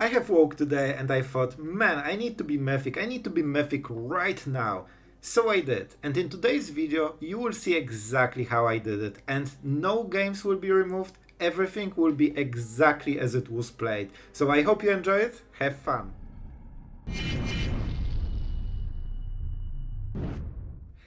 I have woke today and I thought, man, I need to be Mythic. I need to be Mythic right now. So I did, and in today's video you will see exactly how I did it, and no games will be removed, everything will be exactly as it was played. So I hope you enjoy it, have fun.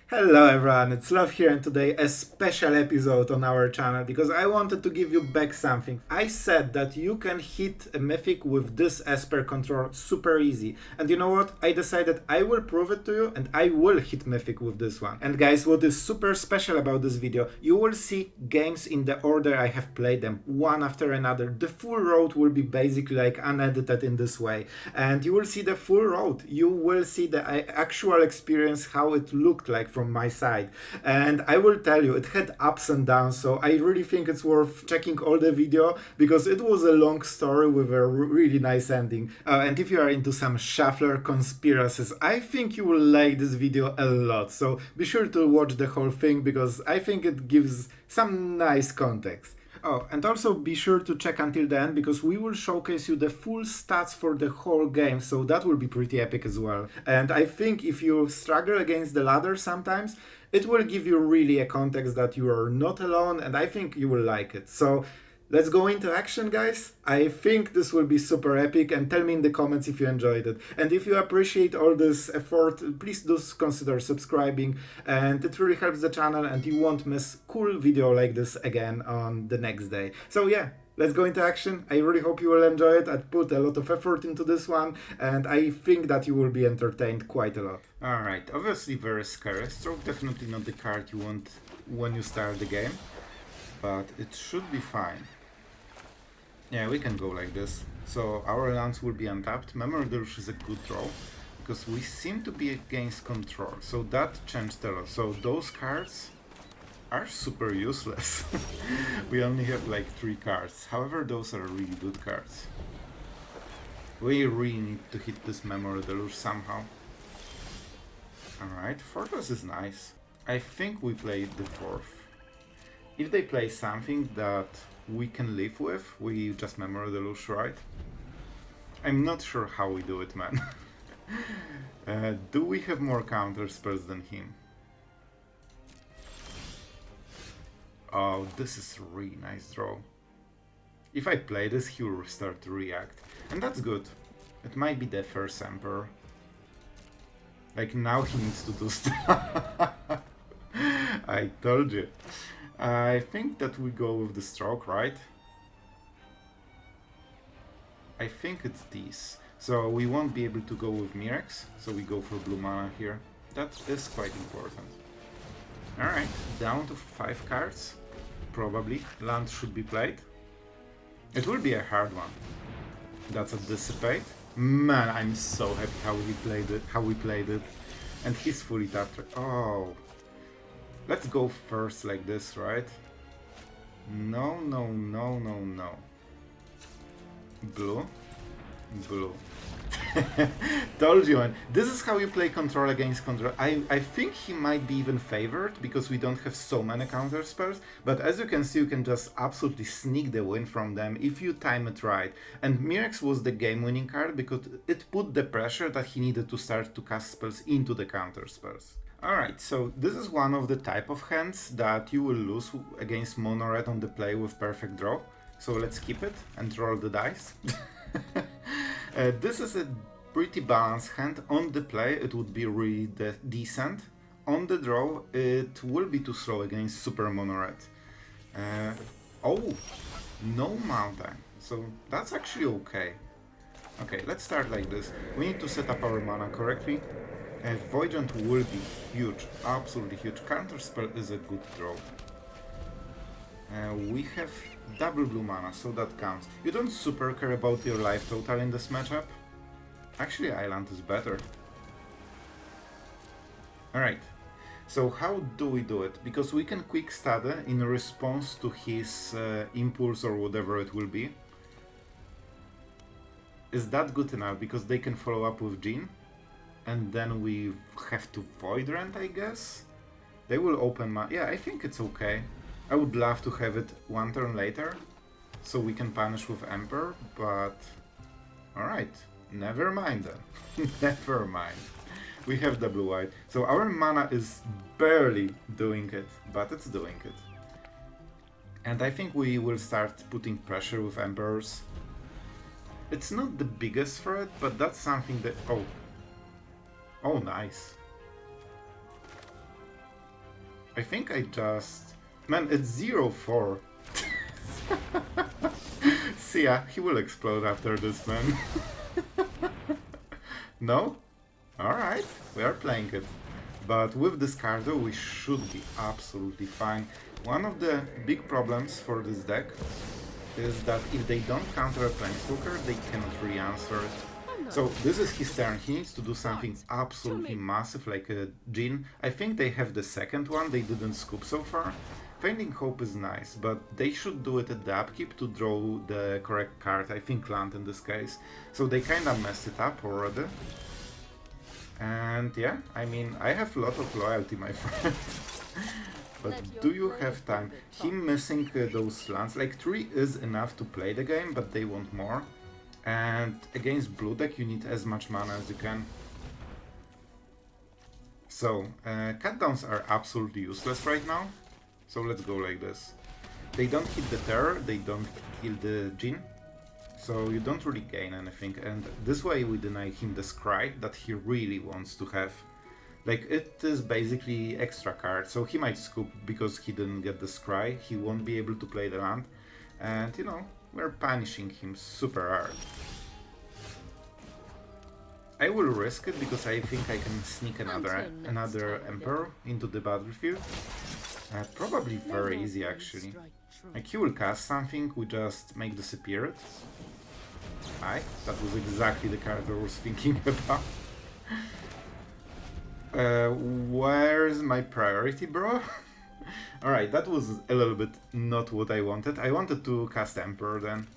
Hello everyone, it's Love here, and today a special episode on our channel because I wanted to give you back something. I said that you can hit a Mythic with this Esper control super easy, and you know what? I decided I will prove it to you and I will hit Mythic with this one. And guys, what is super special about this video, you will see games in the order I have played them, one after another. The full road will be basically like unedited in this way, and you will see the full road. You will see the actual experience, how it looked like from my side, and I will tell you it had ups and downs, so I really think it's worth checking all the video because it was a long story with a really nice ending. And if you are into some shuffler conspiracies, I think you will like this video a lot, so be sure to watch the whole thing because I think it gives some nice context. Oh, and also be sure to check until the end because we will showcase you the full stats for the whole game, so that will be pretty epic as well. And I think if you struggle against the ladder sometimes, it will give you really a context that you are not alone, and I think you will like it. So let's go into action, guys. I think this will be super epic, and tell me in the comments if you enjoyed it. And if you appreciate all this effort, please do consider subscribing, and it really helps the channel and you won't miss cool video like this again on the next day. So yeah, let's go into action. I really hope you will enjoy it. I put a lot of effort into this one, and I think that you will be entertained quite a lot. Alright, obviously very scary. Stroke definitely not the card you want when you start the game, but it should be fine. Yeah, we can go like this. So our lands will be untapped. Memory Deluge is a good draw because we seem to be against control. So that changed a lot. So those cards are super useless. We only have like 3 cards. However, those are really good cards. We really need to hit this Memory Deluge somehow. Alright, Fortress is nice. I think we played the 4th. If they play something that we can live with, we just Memory Deluge, right? I'm not sure how we do it, man. Do we have more counter spells than him? Oh, this is a really nice draw. If I play this, he will start to react. And that's good. It might be the first Emperor. Like, now he needs to do stuff. I told you. I think that we go with the stroke, right? I think it's these. So we won't be able to go with Mirex, so we go for blue mana here. That is quite important. Alright, down to 5 cards. Probably. Land should be played. It will be a hard one. That's a Dissipate. Man, I'm so happy how we played it. And he's fully tapped. Oh. Let's go first like this, right? No, no, no, no, no. Blue. Blue. Told you, man. This is how you play control against control. I think he might be even favored because we don't have so many counter spells, but as you can see, you can just absolutely sneak the win from them if you time it right. And Mirex was the game-winning card because it put the pressure that he needed to start to cast spells into the counter spells. Alright, so this is one of the type of hands that you will lose against mono red on the play with perfect draw. So let's keep it and roll the dice. This is a pretty balanced hand. On the play it would be really decent. On the draw it will be too slow against super mono red. Oh, no mountain. So that's actually okay. Okay, let's start like this. We need to set up our mana correctly. Void Rend will be huge, absolutely huge. Counterspell is a good draw. We have double blue mana, so that counts. You don't super care about your life total in this matchup. Actually, Island is better. Alright, so how do we do it? Because we can quick study in response to his impulse or whatever it will be. Is that good enough? Because they can follow up with Jean. And then we have to Void Rend, I guess? They will open my... Yeah, I think it's okay. I would love to have it one turn later, so we can punish with Emperor, but... Alright, never mind then. Never mind. We have the blue-white. So our mana is barely doing it, but it's doing it. And I think we will start putting pressure with Emperors. It's not the biggest threat, but that's something that... Oh. Oh, nice. I think I just... Man, it's 0-4. See ya, he will explode after this, man. No? Alright, we are playing it. But with this card though, we should be absolutely fine. One of the big problems for this deck is that if they don't counter a Planeswalker, they cannot re-answer it. So this is his turn, he needs to do something absolutely massive like a Djinn. I think they have the second one, they didn't scoop so far. Fading Hope is nice, but they should do it at the upkeep to draw the correct card, I think land in this case. So they kinda messed it up already. And yeah, I mean, I have a lot of loyalty, my friend. But do you have time? Him missing those lands, like 3 is enough to play the game, but they want more. And against blue deck you need as much mana as you can. So, cutdowns are absolutely useless right now. So let's go like this. They don't hit the terror, they don't kill the Djinn. So you don't really gain anything, and this way we deny him the scry that he really wants to have. Like, it is basically extra card, so he might scoop because he didn't get the scry, he won't be able to play the land, and you know, we're punishing him super hard. I will risk it because I think I can sneak another Emperor into the battlefield. Probably very easy actually. Like, he will cast something, we just make disappear it. Aye, that was exactly the card I was thinking about. Where's my priority, bro? Alright, that was a little bit not what I wanted. I wanted to cast Emperor then.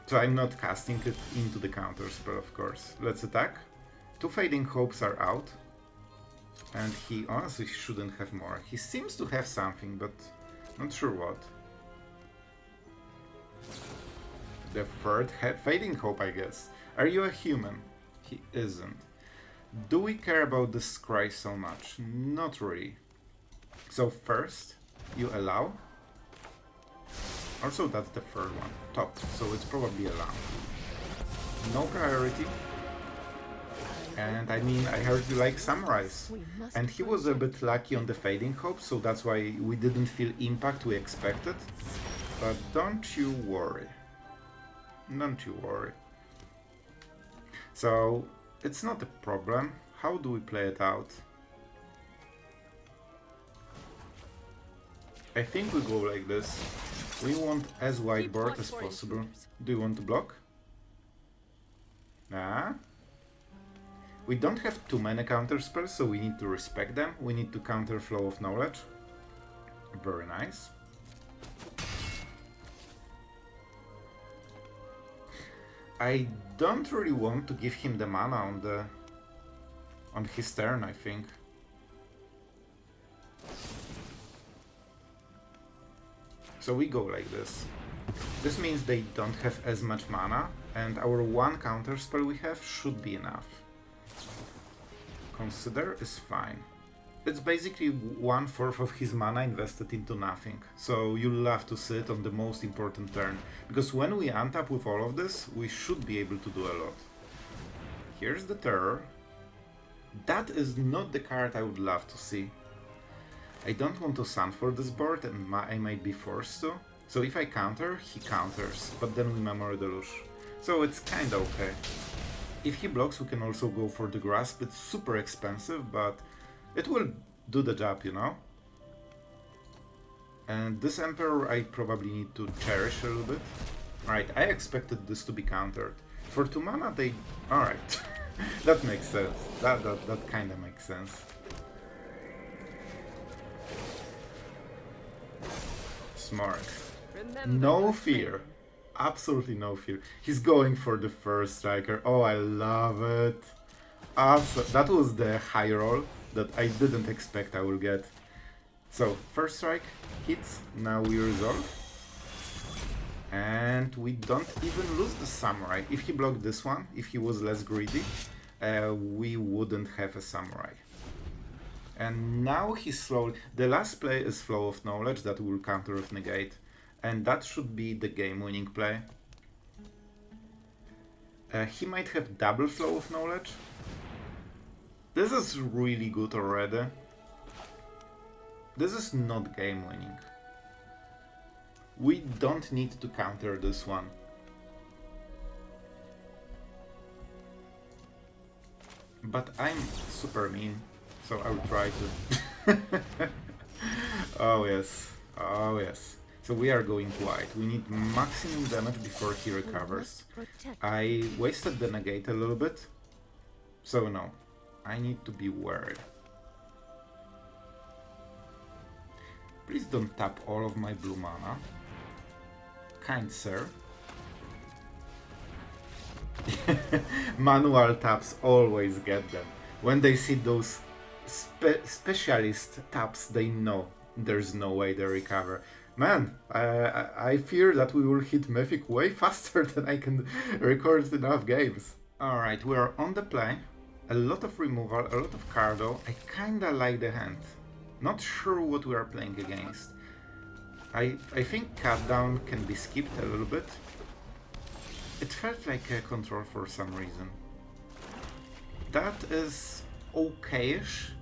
So I'm not casting it into the counter spell, of course. Let's attack. 2 Fading Hopes are out. And he honestly shouldn't have more. He seems to have something, but not sure what. The third Fading Hope, I guess. Are you a human? He isn't. Do we care about the scry so much? Not really. So first, you allow. Also, that's the third one. Top, so it's probably allow. No priority. And I mean, I heard you like Samurais. And he was a bit lucky on the Fading Hope, so that's why we didn't feel impact we expected. But don't you worry. Don't you worry. So, it's not a problem. How do we play it out? I think we go like this. We want as wide board as possible. Do you want to block? Nah. We don't have too many counter spells, so we need to respect them. We need to counter Flow of Knowledge. Very nice. I don't really want to give him the mana on his turn, I think. So we go like this. This means they don't have as much mana, and our one counter spell we have should be enough. Consider is fine. It's basically 1/4 of his mana invested into nothing, so you'll love to see it on the most important turn, because when we untap with all of this, we should be able to do a lot. Here's the terror. That is not the card I would love to see. I don't want to Sun for this board, and I might be forced to. So if I counter, he counters, but then we Memory Deluge. So it's kinda okay. If he blocks, we can also go for the Grasp. It's super expensive, but it will do the job, you know? And this Emperor I probably need to cherish a little bit. Alright, I expected this to be countered. For 2 mana, they... Alright. That makes sense. That kinda makes sense. Smart. No fear. Absolutely no fear. He's going for the first striker. Oh, I love it. That was the high roll that I didn't expect I will get. So, first strike hits. Now we resolve. And we don't even lose the samurai. If he blocked this one, if he was less greedy, we wouldn't have a samurai. And now he's slowly... The last play is Flow of Knowledge that will counter with Negate. And that should be the game-winning play. He might have double Flow of Knowledge. This is really good already. This is not game-winning. We don't need to counter this one. But I'm super mean, so I'll try to. Oh yes, oh yes. So we are going white. We need maximum damage before he recovers. I wasted the negate a little bit, so no, I need to be worried. Please don't tap all of my blue mana. Kind sir. Manual taps always get them. When they see those specialist taps, they know there's no way they recover. Man, I fear that we will hit Mythic way faster than I can record enough games. Alright, we are on the play. A lot of removal, a lot of cardo. I kinda like the hand. Not sure what we are playing against. I think cut down can be skipped a little bit. It felt like a control for some reason. That is okay-ish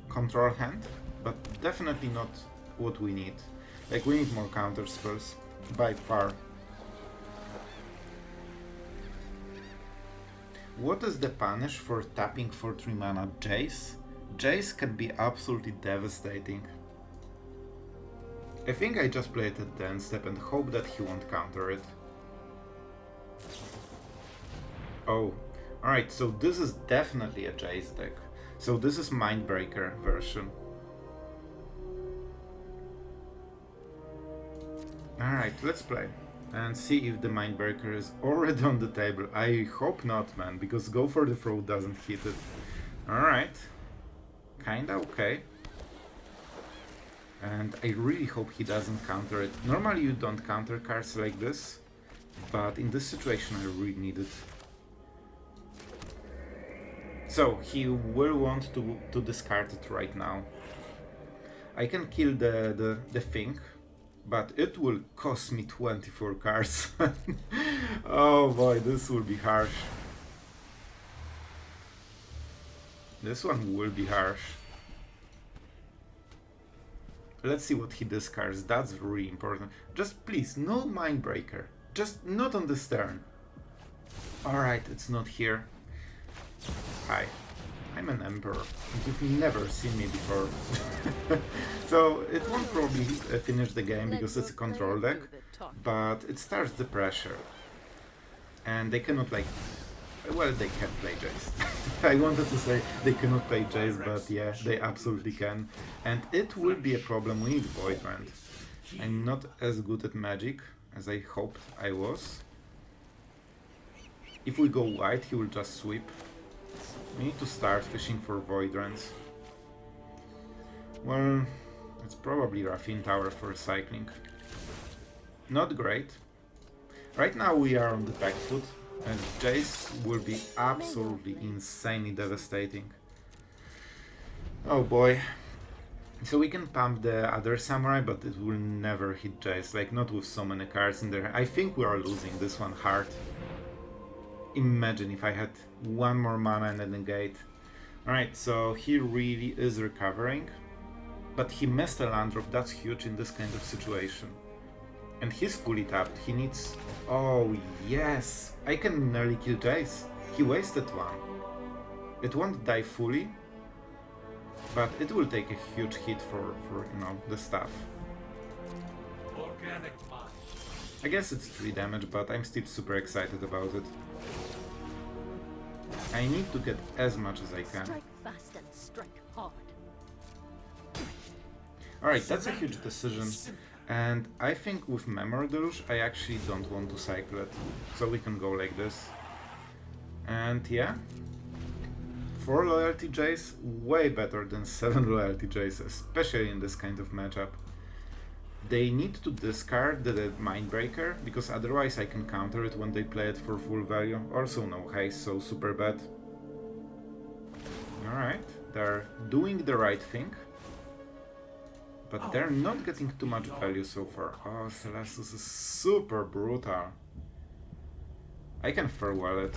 control hand, but definitely not what we need. Like, we need more counter spells, by far. What is the punish for tapping for 3 mana Jace? Jace can be absolutely devastating. I think I just play it at the end step and hope that he won't counter it. Oh, alright, so this is definitely a Jace deck. So this is Mindbreaker version. Alright, let's play and see if the Mindbreaker is already on the table. I hope not, man, because Go for the Throat doesn't hit it. Alright, kinda okay. And I really hope he doesn't counter it. Normally you don't counter cards like this, but in this situation I really need it. So he will want to discard it right now. I can kill the thing, but it will cost me 24 cards. Oh boy, this will be harsh. This one will be harsh. Let's see what he discards, that's really important. Just please, no Mindbreaker. Just not on this turn. Alright, it's not here. Hi, I'm an Emperor. You've never seen me before. So it won't probably finish the game because it's a control deck, but it starts the pressure. And they cannot, like, well, they can play Jace. I wanted to say they cannot play Jace, but yeah, they absolutely can. And it will be a problem. We need Void Rend. I'm not as good at Magic as I hoped I was. If we go white, he will just sweep. We need to start fishing for Void Rends. Well, it's probably Raffine Tower for cycling. Not great. Right now we are on the back foot, and Jace will be absolutely insanely devastating. Oh boy. So we can pump the other samurai, but it will never hit Jace, like not with so many cards in there. I think we are losing this one hard. Imagine if I had one more mana and a negate. Alright, so he really is recovering, but he missed a land drop, that's huge in this kind of situation. And he's fully tapped, he needs... Oh yes! I can nearly kill Jace. He wasted one. It won't die fully, but it will take a huge hit for you know, the stuff. I guess it's 3 damage, but I'm still super excited about it. I need to get as much as I can. Strike fast and strike hard. Alright, that's a huge decision. And I think with Memory Deluge, I actually don't want to cycle it. So we can go like this. And yeah. 4 loyalty Jace, way better than 7 loyalty Jace, especially in this kind of matchup. They need to discard the Mindbreaker, because otherwise I can counter it when they play it for full value. Also no haste, so super bad. Alright, they're doing the right thing. But they're not getting too much value so far. Oh, Celestus is super brutal. I can farewell it.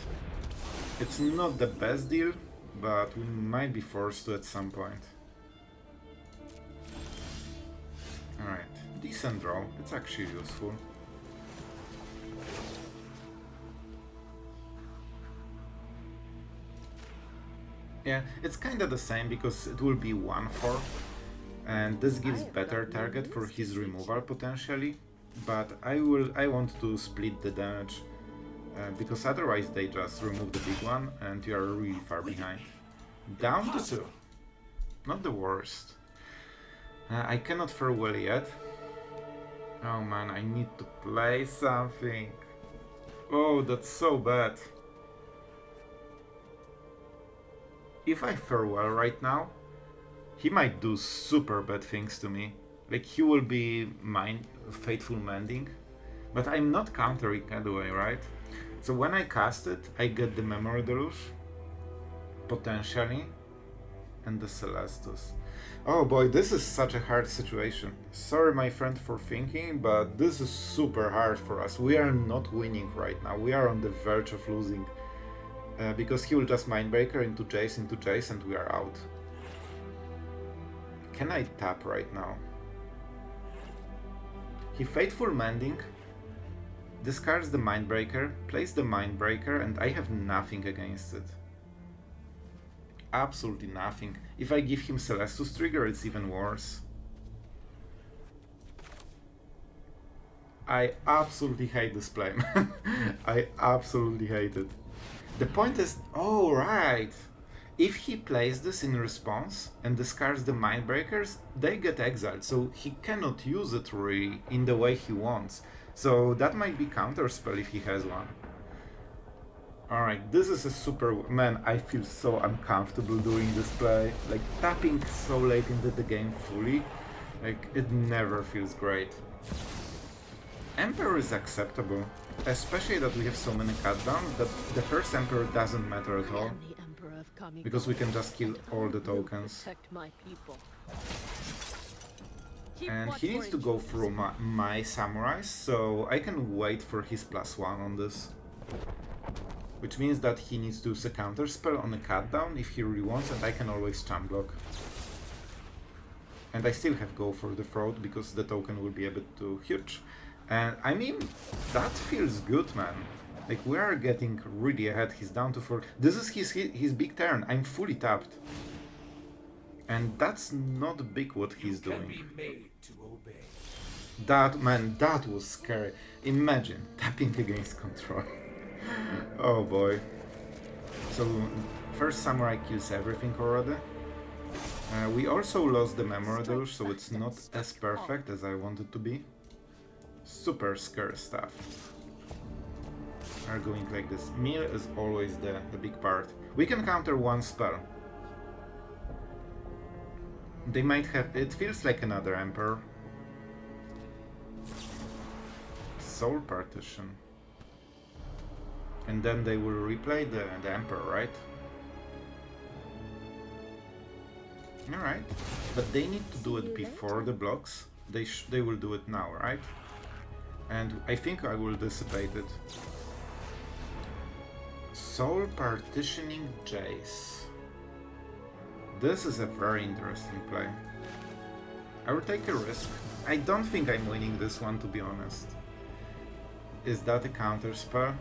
It's not the best deal, but we might be forced to at some point. Alright, decent draw. It's actually useful. Yeah, it's kinda the same because it will be 1/4. And this gives better target for his removal potentially, but I want to split the damage because otherwise they just remove the big one and you are really far behind. Down to 2. Not the worst. I cannot farewell yet. Oh man, I need to play something. Oh, that's so bad. If I farewell right now, he might do super bad things to me. Like, he will be Fateful Mending. But I'm not countering anyway, right? So when I cast it, I get the Memory Deluge. Potentially. And the Celestus. Oh boy, this is such a hard situation. Sorry my friend for thinking, but this is super hard for us. We are not winning right now. We are on the verge of losing. Because he will just Mindbreaker into Jace, and we are out. Can I tap right now? He Fateful Mending, discards the Mindbreaker, plays the Mindbreaker, and I have nothing against it. Absolutely nothing. If I give him Celestus trigger, it's even worse. I absolutely hate this play, man. I absolutely hate it. The point is, oh right! If he plays this in response and discards the Mindbreakers, they get exiled, so he cannot use it really in the way he wants. So that might be counterspell if he has one. Alright, this is a super... Man, I feel so uncomfortable doing this play. Like, tapping so late into the game fully, like, it never feels great. Emperor is acceptable, especially that we have so many cutdowns that the first Emperor doesn't matter at all. Because we can just kill all the tokens. And he needs to go through my samurais, so I can wait for his +1 on this. Which means that he needs to use a counterspell on a cutdown if he really wants, and I can always chunk block. And I still have go for the throat because the token will be a bit too huge. And I mean, that feels good, man. Like, we are getting really ahead. He's down to 4. This is his big turn. I'm fully tapped. And that's not big what he's doing. That, man, that was scary. Imagine tapping against control. Oh boy. So, first Samurai kills everything already. We also lost the Memory Deluge, so it's not as perfect as I want it to be. Super scary stuff. Are going like this. Meal is always the big part. We can counter one spell. They might have... It feels like another Emperor. Soul Partition. And then they will replay the Emperor, right? Alright. But they need to do it before the blocks. They will do it now, right? And I think I will Dissipate it. Soul Partitioning Jace. This is a very interesting play. I will take a risk. I don't think I'm winning this one, to be honest. Is that a counter spell?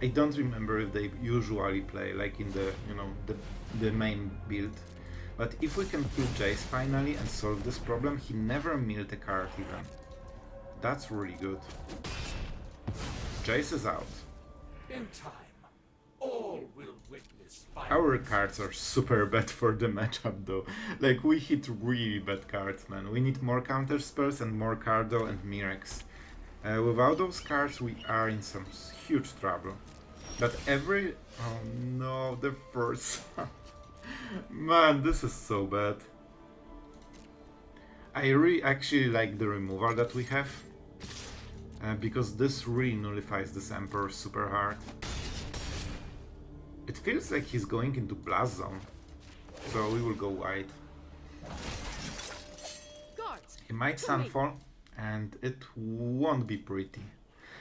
I don't remember if they usually play like in the, you know, the main build. But if we can kill Jace finally and solve this problem, he never milled a card even. That's really good. Jace is out. In time, all will witness fire. Our cards are super bad for the matchup though. Like, we hit really bad cards, man. We need more counter spells and more Cardo and Mirex. Without those cards we are in some huge trouble. But every... Oh no, the first... Man, this is so bad. I really actually like the removal that we have. Because this really nullifies this Emperor super hard. It feels like he's going into Blast Zone. So we will go wide. Guards, He might Sunfall, and it won't be pretty.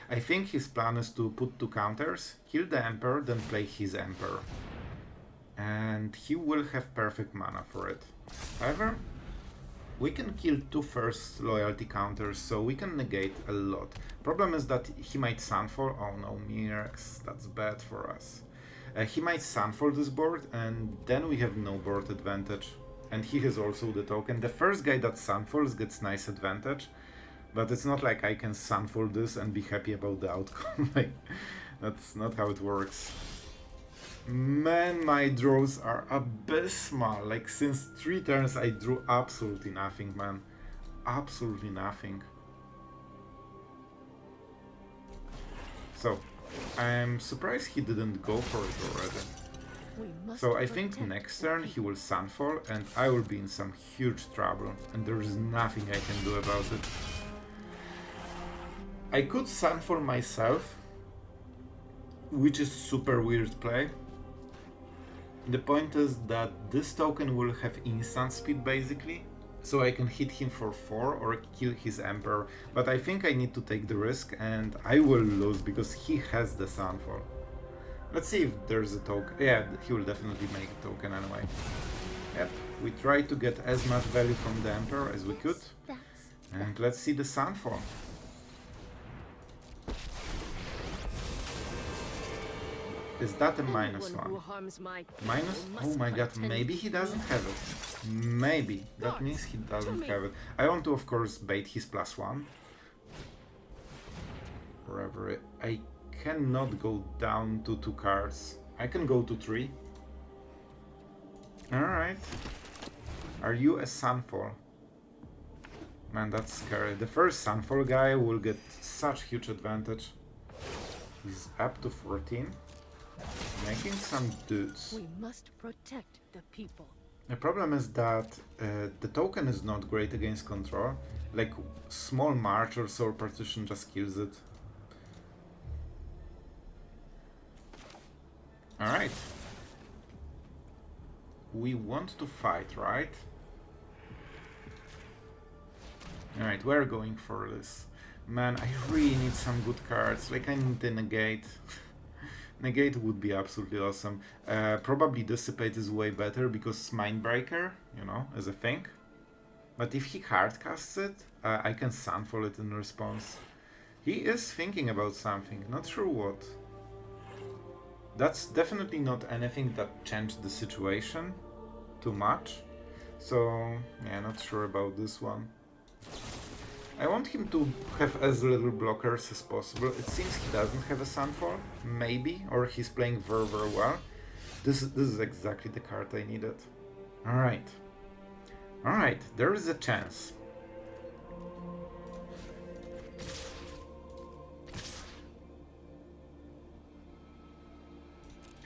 I think his plan is to put 2 counters, kill the Emperor, then play his Emperor. And he will have perfect mana for it. However, we can kill 2 first loyalty counters, so we can negate a lot. Problem is that he might Sunfall. Oh no, Mirax, that's bad for us. He might Sunfall this board, and then we have no board advantage. And he has also the token. The first guy that Sunfalls gets nice advantage, but it's not like I can Sunfall this and be happy about the outcome. Like, that's not how it works. Man, my draws are abysmal. Like, since 3 turns I drew absolutely nothing, man. Absolutely nothing. So, I'm surprised he didn't go for it already. So I think next turn he will Sunfall and I will be in some huge trouble. And there is nothing I can do about it. I could Sunfall myself, which is super weird play. The point is that this token will have instant speed basically, so I can hit him for 4 or kill his Emperor, but I think I need to take the risk and I will lose because he has the Sunfall. Let's see if there's a token. Yeah, he will definitely make a token anyway. Yep, we tried to get as much value from the Emperor as we could, and let's see the Sunfall. Is that a -1? Minus? Oh my god, maybe he doesn't have it. Maybe. That means he doesn't have it. I want to, of course, bait his +1. Forever. I cannot go down to 2 cards. I can go to 3. Alright. Are you a Sunfall? Man, that's scary. The first Sunfall guy will get such huge advantage. He's up to 14. Making some dudes. We must protect the people. The problem is that the token is not great against control. Like, small march or soul partition just kills it. Alright. We want to fight, right? Alright, we're going for this. Man, I really need some good cards. Like, I need the Negate. Negate would be absolutely awesome. Probably Dissipate is way better because Mindbreaker, you know, is a thing. But if he hardcasts it, I can Sunfall it in response. He is thinking about something, not sure what. That's definitely not anything that changed the situation too much. So, yeah, not sure about this one. I want him to have as little blockers as possible. It seems he doesn't have a Sunfall, maybe, or he's playing very, very well. This is exactly the card I needed. Alright. Alright, there is a chance.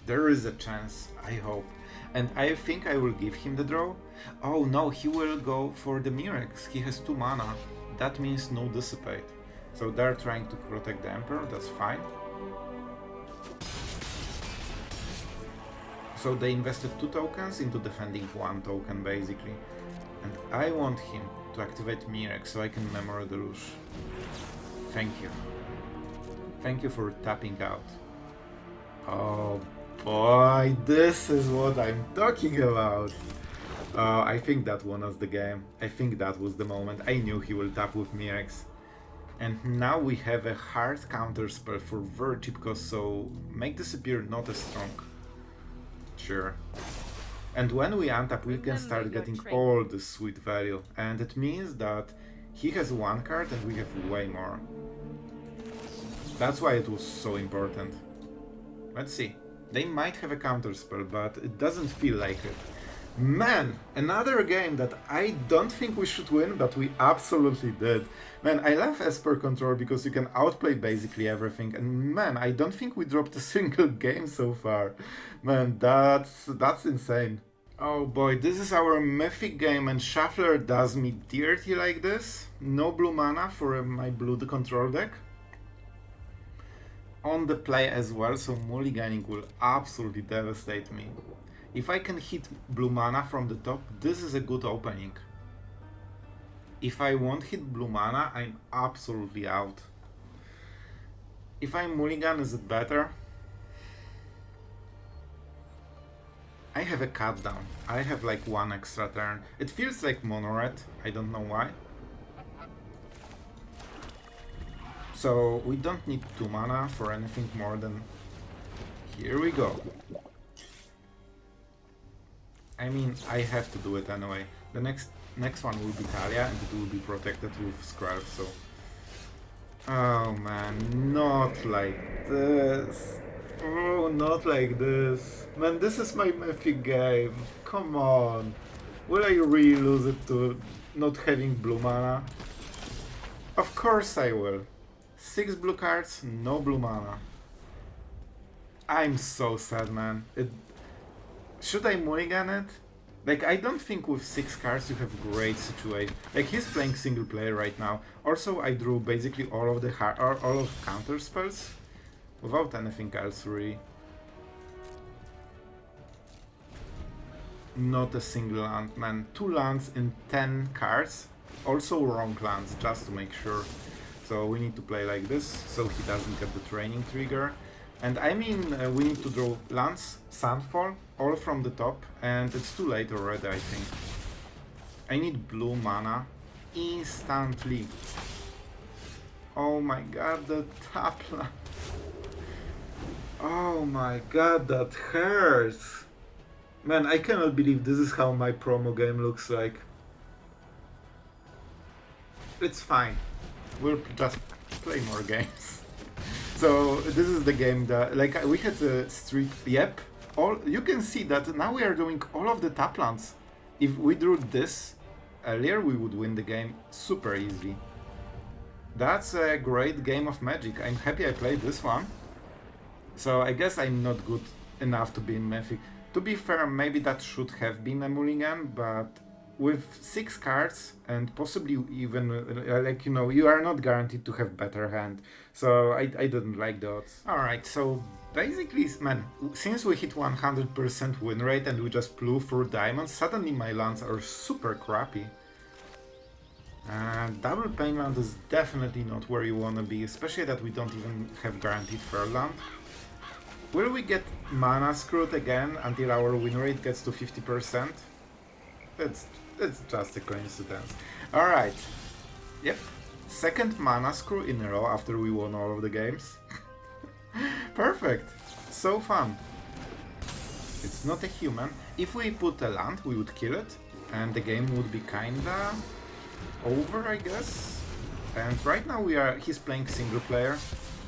There is a chance, I hope. And I think I will give him the draw. Oh no, he will go for the Mirax. He has 2 mana. That means no Dissipate. So they're trying to protect the Emperor, that's fine. So they invested 2 tokens into defending 1 token basically. And I want him to activate Mirax so I can Memory Deluge. Thank you. Thank you for tapping out. Oh boy, this is what I'm talking about. I think that won us the game. I think that was the moment. I knew he will tap with Mirax. And now we have a hard counter spell for very cheap cost, so make Disappear not as strong. Sure. And when we untap, we can start getting all this sweet value. And it means that he has 1 card and we have way more. That's why it was so important. Let's see. They might have a counter spell, but it doesn't feel like it. Man, another game that I don't think we should win, but we absolutely did. Man, I love Esper Control because you can outplay basically everything, and man, I don't think we dropped a single game so far. Man, that's insane. Oh boy, this is our Mythic game and Shuffler does me dirty like this. No blue mana for my blue control deck. On the play as well, so mulliganing will absolutely devastate me. If I can hit blue mana from the top, this is a good opening. If I won't hit blue mana, I'm absolutely out. If I mulligan, is it better? I have a cut down. I have like one extra turn. It feels like mono red, I don't know why. So we don't need 2 mana for anything more than... Here we go. I mean, I have to do it anyway. The next one will be Talia and it will be protected with Screll, so... Oh man, not like this. Oh, not like this. Man, this is my Mythic game. Come on. Will I really lose it to not having blue mana? Of course I will. 6 blue cards, no blue mana. I'm so sad, man. Should I mulligan it? Like, I don't think with 6 cards you have great situation. Like, he's playing single player right now. Also, I drew basically all of counter spells without anything else, really. Not a single land, man. 2 lands in 10 cards. Also wrong lands, just to make sure. So we need to play like this, so he doesn't get the training trigger. And I mean, we need to draw lands, Sandfall, all from the top, and it's too late already, I think. I need blue mana instantly. Oh my god, the tap land. Oh my god, that hurts. Man, I cannot believe this is how my promo game looks like. It's fine. We'll just play more games. So this is the game that, like, we had a streak. Yep. You can see that now we are doing all of the tap lands. If we drew this earlier, we would win the game super easily. That's a great game of Magic. I'm happy I played this one. So I guess I'm not good enough to be in Mythic. To be fair, maybe that should have been a mulligan, but with 6 cards and possibly even, like, you know, you are not guaranteed to have better hand. So I didn't like the odds. Alright, so basically, man, since we hit 100% win rate and we just blew through diamonds, suddenly my lands are super crappy. Double Pain land is definitely not where you wanna be, especially that we don't even have guaranteed third land. Will we get mana screwed again until our win rate gets to 50%? It's just a coincidence. Alright. Yep. Second mana screw in a row after we won all of the games. Perfect. So fun. It's not a human. If we put a land, we would kill it. And the game would be kinda over, I guess. And right now he's playing single player.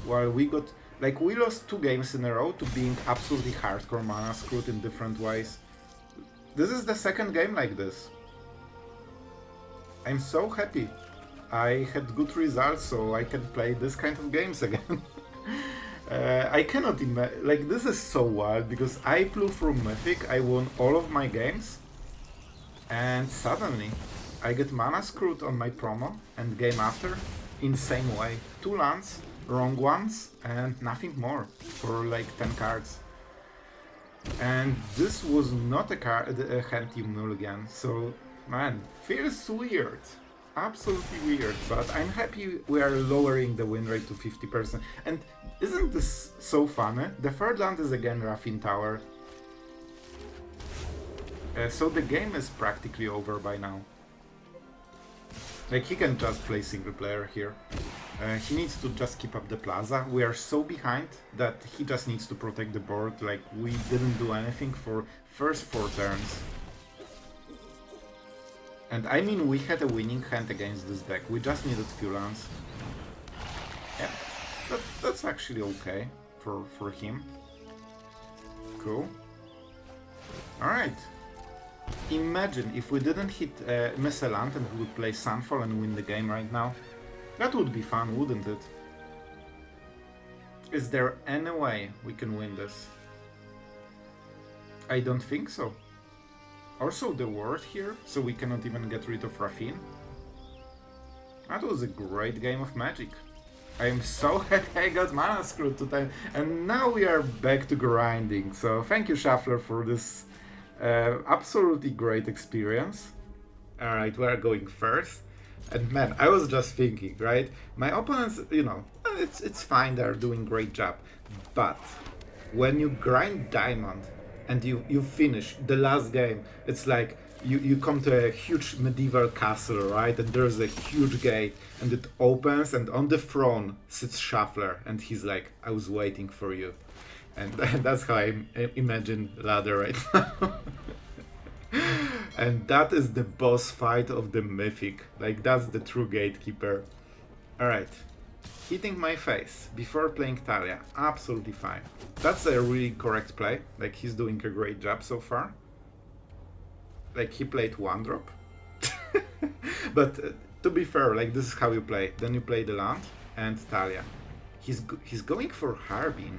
While we got... Like, we lost 2 games in a row to being absolutely hardcore mana screwed in different ways. This is the second game like this. I'm so happy. I had good results, so I can play this kind of games again. I cannot imagine... Like, this is so wild, because I flew through Mythic, I won all of my games, and suddenly I get mana screwed on my promo, and game after, in same way. 2 lands, wrong ones, and nothing more, for like 10 cards. And this was not a hand you mulligan, so man, feels weird. Absolutely weird, but I'm happy we are lowering the win rate to 50%. And isn't this so funny? The third land is again Raffine Tower. So the game is practically over by now. Like, he can just play single player here. He needs to just keep up the plaza. We are so behind that he just needs to protect the board. Like, we didn't do anything for first 4 turns. And I mean, we had a winning hand against this deck. We just needed few lands. Yeah, that's actually okay for him. Cool. Alright. Imagine if we didn't miss a land and we would play Sunfall and win the game right now. That would be fun, wouldn't it? Is there any way we can win this? I don't think so. Also the ward here, so we cannot even get rid of Raffine. That was a great game of Magic. I am so happy I got mana screwed today, and now we are back to grinding. So thank you, Shuffler, for this absolutely great experience. Alright, we are going first. And man, I was just thinking, right? My opponents, you know, it's fine, they're doing great job. But when you grind diamond and you finish the last game, it's like you come to a huge medieval castle, right? And there's a huge gate and it opens, and on the throne sits Shuffler, and he's like, I was waiting for you. And that's how I imagine Ladder right now. And that is the boss fight of the Mythic. Like, that's the true Gatekeeper. Alright. Hitting my face before playing Talia. Absolutely fine. That's a really correct play. Like, he's doing a great job so far. Like, he played one drop. But to be fair, like, this is how you play. Then you play the land and Talia. He's going for Harbin.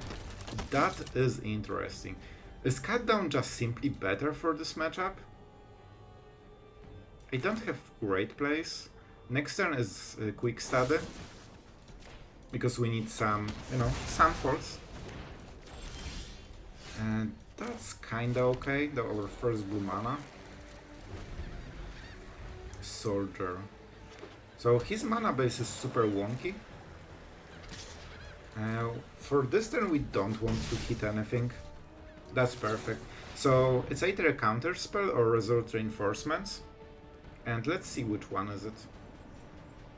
That is interesting. Is Cut Down just simply better for this matchup? I don't have great plays. Next turn is a quick study, because we need some, you know, Sunfalls. And that's kinda okay, our first blue mana. Soldier. So his mana base is super wonky. For this turn we don't want to hit anything. That's perfect. So it's either a counter spell or result reinforcements. And let's see which one is it.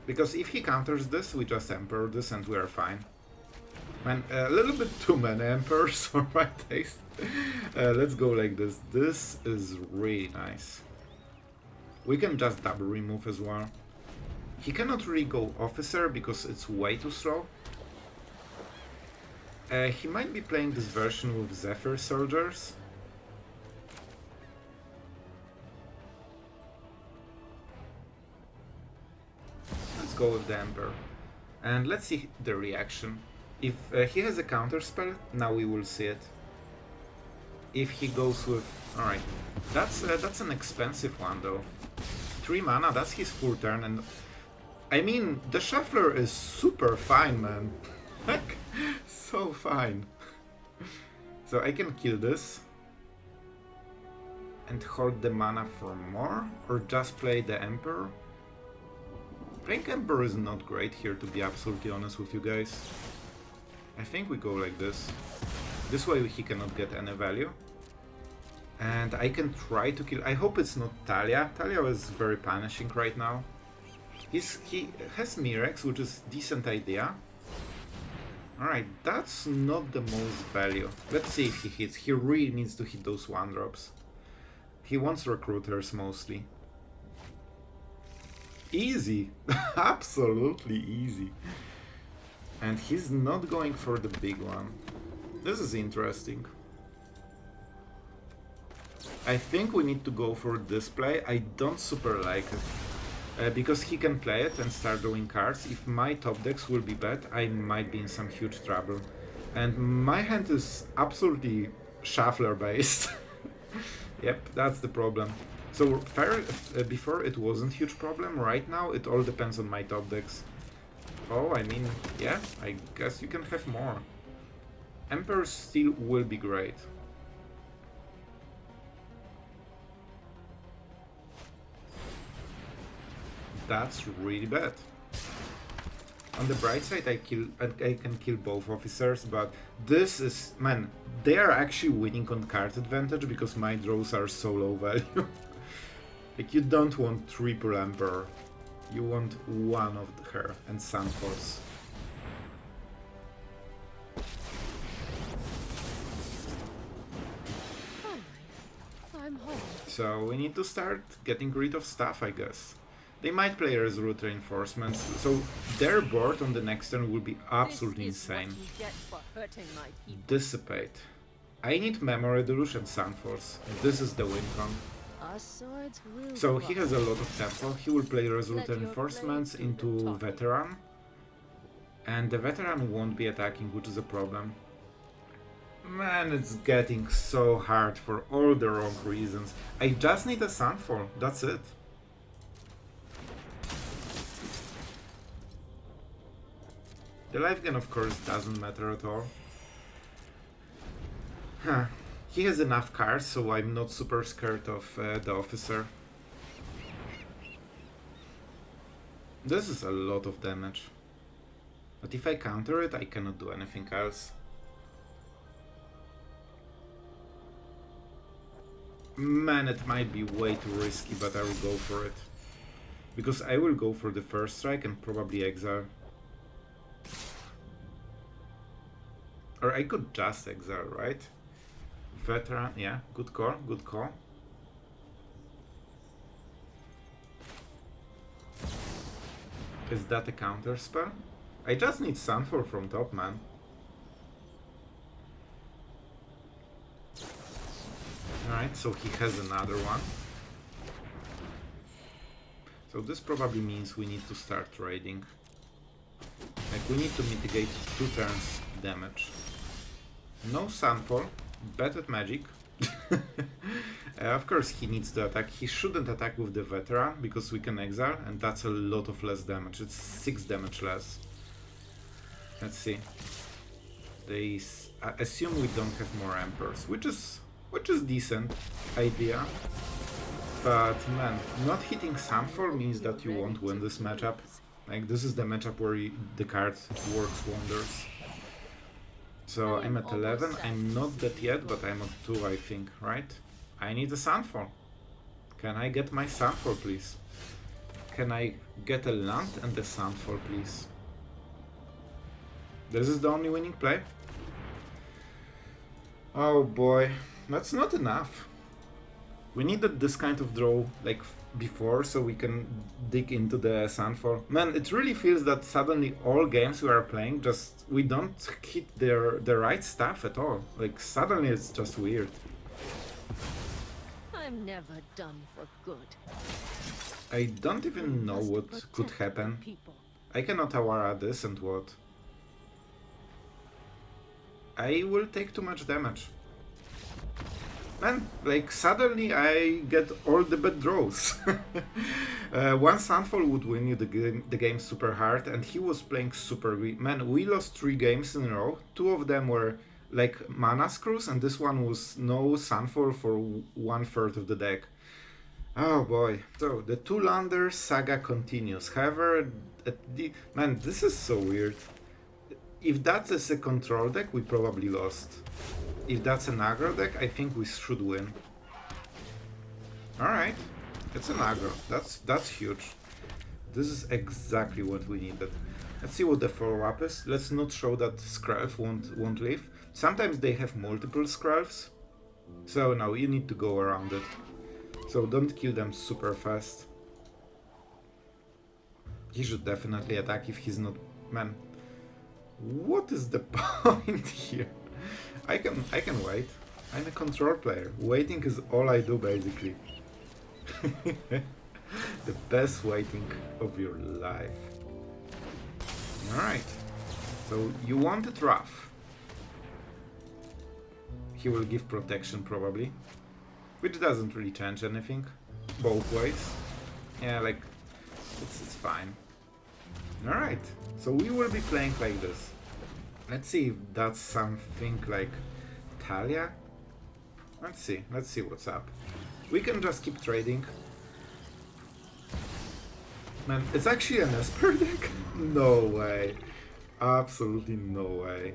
Because if he counters this, we just Emperor this and we are fine. Man, a little bit too many Emperors for my taste. Let's go like this. This is really nice. We can just double remove as well. He cannot really go Officer because it's way too slow. He might be playing this version with Zephyr Soldiers. Let's go with the Emperor. And let's see the reaction. If he has a counter spell, now we will see it. If he goes with... Alright, that's an expensive one though. 3 mana, that's his full turn, and... I mean, the Shuffler is super fine, man. Like, so fine. So I can kill this. And hold the mana for more, or just play the Emperor. Playing Emperor is not great here, to be absolutely honest with you guys. I think we go like this. This way he cannot get any value. And I can try to kill... I hope it's not Talia. Talia is very punishing right now. He has Mirex, which is a decent idea. Alright, that's not the most value. Let's see if he hits. He really needs to hit those 1-drops. He wants Recruiters mostly. Easy! Absolutely easy. And he's not going for the big one. This is interesting. I think we need to go for this play. I don't super like it. Because he can play it and start drawing cards. If my top decks will be bad, I might be in some huge trouble. And my hand is absolutely Shuffler based. Yep, that's the problem. So before it wasn't huge problem. Right now it all depends on my top decks. Oh, I mean, yeah, I guess you can have more. Emperor still will be great. That's really bad. On the bright side, I can kill both officers, but this is... Man, they are actually winning on card advantage because my draws are so low value. Like, you don't want triple Emperor. You want one of her and Sunforce. I'm home. So we need to start getting rid of stuff, I guess. They might play Resolute Reinforcements, so their board on the next turn will be absolutely insane. Dissipate. I need Memory Deluge and Sunforce. This is the win con. So he has a lot of tempo. He will play Resolute Reinforcements into Veteran. And the Veteran won't be attacking, which is a problem. Man, it's getting so hard for all the wrong reasons. I just need a Sunfall, that's it. The life gain, of course, doesn't matter at all. Huh. He has enough cards, so I'm not super scared of the officer. This is a lot of damage. But if I counter it, I cannot do anything else. Man, it might be way too risky, but I will go for it. Because I will go for the first strike and probably exile. Or I could just exile, right? Veteran, yeah, good call, good call. Is that a counter spell? I just need Sunfall from top, man. Alright, so he has another one. So this probably means we need to start trading. Like, we need to mitigate 2 turns damage. No Sunfall, bad at magic. Of course he needs to attack. He shouldn't attack with the veteran because we can exile, and that's a lot of less damage. It's 6 damage less. Let's see. They assume we don't have more emperors, which is decent idea. But man, not hitting Sunfall means that you won't win this matchup. Like, this is the matchup where the card works wonders. So I'm at 11, I'm not that yet, but I'm at 2, I think, right? I need a Sunfall. Can I get my Sunfall, please? Can I get a land and a Sunfall, please? This is the only winning play? Oh boy, that's not enough. We needed this kind of draw, like, before, so we can dig into the Sunfall. Man, it really feels that suddenly all games we are playing, just we don't hit the right stuff at all. Like, suddenly it's just weird. I'm never done for good. I don't even know what could happen. I can Otawara this and what? I will take too much damage. Man, like, suddenly I get all the bad draws. One Sunfall would win you the game super hard, and he was playing super weak. Man, we lost 3 games in a row. 2 of them were like mana screws, and this one was no Sunfall for 1/3 of the deck. Oh boy. So the 2-lander saga continues. However, man, this is so weird. If that is a control deck, we probably lost. If that's an aggro deck, I think we should win. Alright, it's an aggro. That's huge. This is exactly what we needed. Let's see what the follow-up is. Let's not show that Skrelv won't leave. Sometimes they have multiple Skrelvs. So now you need to go around it. So don't kill them super fast. He should definitely attack if he's not... Man, what is the point here? I can wait. I'm a control player. Waiting is all I do, basically. The best waiting of your life. Alright. So you wanted Raff. He will give protection probably. Which doesn't really change anything. Both ways. Yeah, like, it's fine. Alright. So we will be playing like this. Let's see if that's something like Talia. Let's see what's up. We can just keep trading. Man, it's actually an Esper deck? No way. Absolutely no way.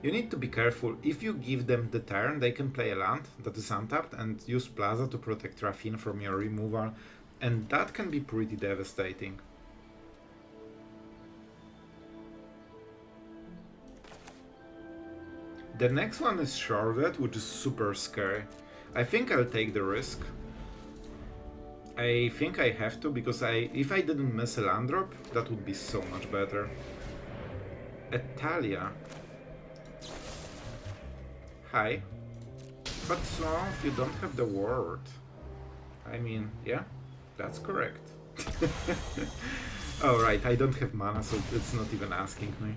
You need to be careful. If you give them the turn, they can play a land that is untapped and use Plaza to protect Raffine from your removal. And that can be pretty devastating. The next one is Sharded, which is super scary. I think I'll take the risk. I think I have to, because if I didn't miss a land drop, that would be so much better. Talia. Hi. But so, you don't have the word. I mean, yeah, that's correct. Oh right, I don't have mana, so it's not even asking me.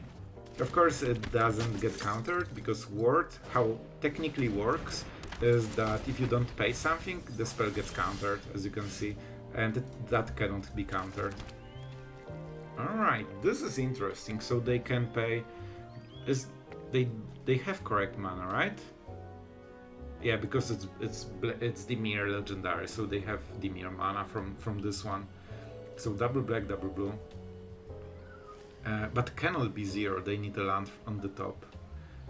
Of course, it doesn't get countered because Ward, how technically works, is that if you don't pay something, the spell gets countered, as you can see, and that cannot be countered. Alright, this is interesting. So they can pay... They have correct mana, right? Yeah, because it's Dimir Legendary, so they have Dimir mana from this one. So double black, double blue. But cannot be 0, they need a land on the top.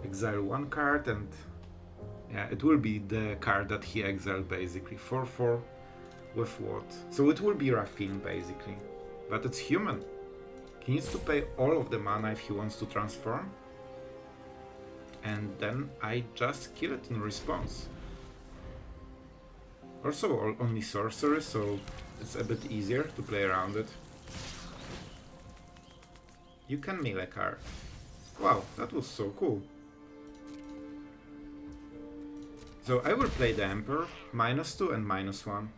Exile 1 card and... yeah, it will be the card that he exiled basically. 4/4 with what? So it will be Raffine basically. But it's human. He needs to pay all of the mana if he wants to transform. And then I just kill it in response. Also only sorcery, so it's a bit easier to play around it. You can melee card. Wow, that was so cool. So I will play the Emperor, -2 and -1.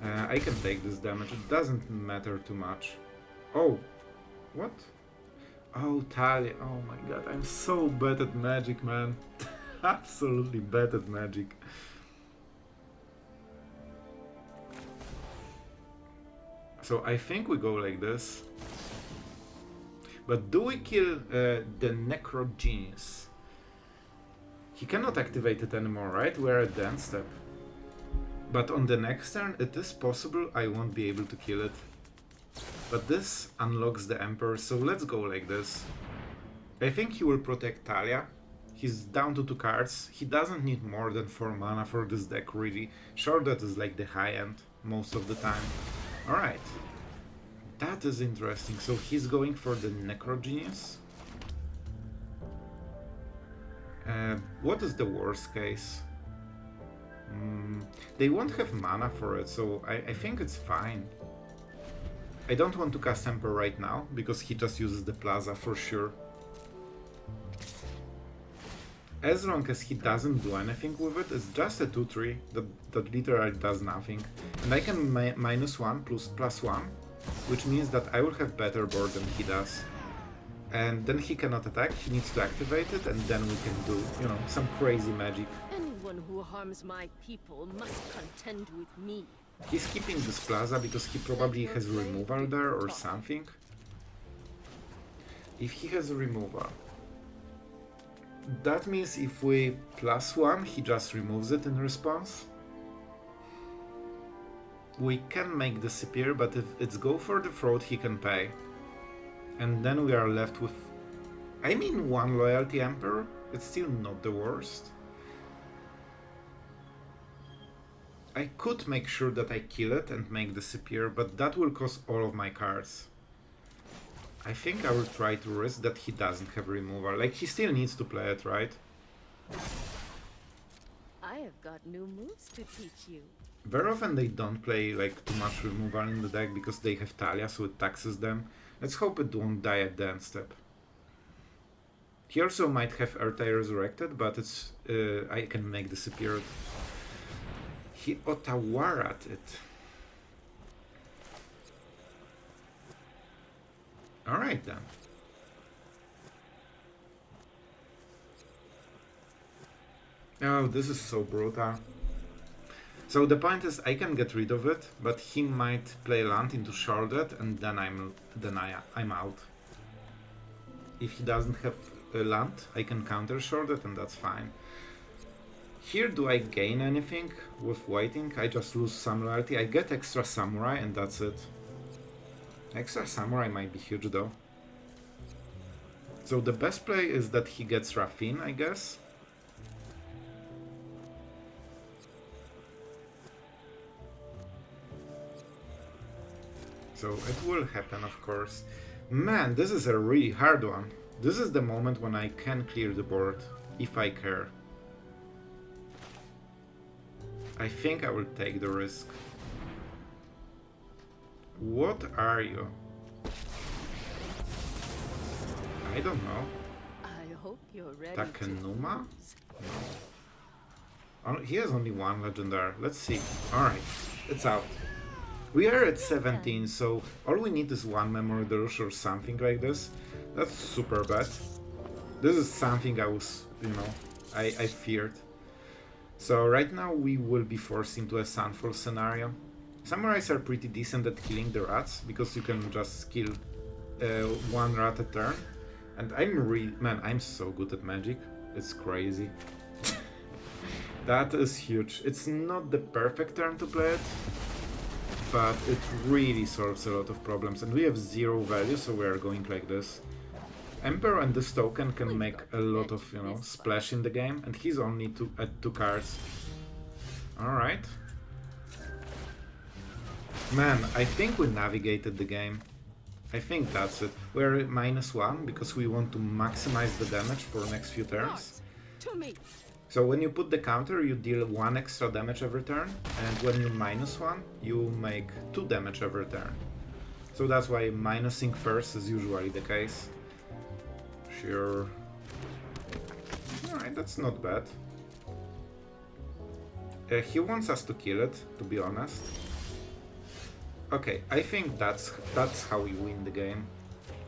I can take this damage, it doesn't matter too much. Oh, what? Oh, Talia, oh my god, I'm so bad at magic, man. Absolutely bad at magic. So I think we go like this. But do we kill the Necrogenius? He cannot activate it anymore, right? We're at the end step. But on the next turn, it is possible I won't be able to kill it. But this unlocks the Emperor, so let's go like this. I think he will protect Talia. He's down to 2 cards. He doesn't need more than 4 mana for this deck, really. Sure, that is like the high end most of the time. Alright. That is interesting. So he's going for the Necrogenius. What is the worst case? They won't have mana for it, so I think it's fine. I don't want to cast Emperor right now, because he just uses the Plaza for sure. As long as he doesn't do anything with it, it's just a 2/3 that literally does nothing. And I can -1 plus +1, which means that I will have better board than he does. And then he cannot attack, he needs to activate it, and then we can do, you know, some crazy magic. Anyone who harms my people must contend with me. He's keeping this Plaza because he probably has removal there or something. If he has a removal, that means if we +1, he just removes it in response. We can make Dissipate, but if it's go for the throat, he can pay. And then we are left with, I mean, 1 Loyalty Emperor. It's still not the worst. I could make sure that I kill it and make Dissipate, but that will cost all of my cards. I think I will try to risk that he doesn't have removal. Like, he still needs to play it, right? I have got new moves to teach you. Very often they don't play like too much removal in the deck because they have Talia, so it taxes them. Let's hope it won't die at the end step. He also might have Eartheye Resurrected, but it's I can make Dissipate. He Otawara'd it. Alright then. Oh, this is so brutal. So the point is, I can get rid of it, but he might play land into Sharded, and then I'm out. If he doesn't have a land, I can counter Sharded, and that's fine. Here, do I gain anything with waiting? I just lose some loyalty. I get extra Samurai, and that's it. Extra Samurai might be huge though. So the best play is that he gets Raffine, I guess. So it will happen, of course. Man, this is a really hard one. This is the moment when I can clear the board, if I care. I think I will take the risk. What are you? I don't know. I hope you're ready. Takenuma? No. He has only 1 legendary. Let's see. Alright, it's out. We are at 17, so all we need is 1 Memory Deluge or something like this. That's super bad. This is something I was, you know, I feared. So right now we will be forced into a Sunfall scenario. Samurais are pretty decent at killing the rats, because you can just kill one rat a turn. And I'm so good at magic. It's crazy. That is huge. It's not the perfect turn to play it, but it really solves a lot of problems. And we have 0 value, so we are going like this. Emperor and this token can make a lot of, you know, splash in the game, and he's only at 2 cards. Alright. Man, I think we navigated the game. I think that's it. We're at -1 because we want to maximize the damage for the next few turns. So when you put the counter, you deal 1 extra damage every turn, and when you -1, you make 2 damage every turn. So that's why minusing first is usually the case. Sure. Alright, that's not bad. He wants us to kill it, to be honest. Okay, I think that's how we win the game.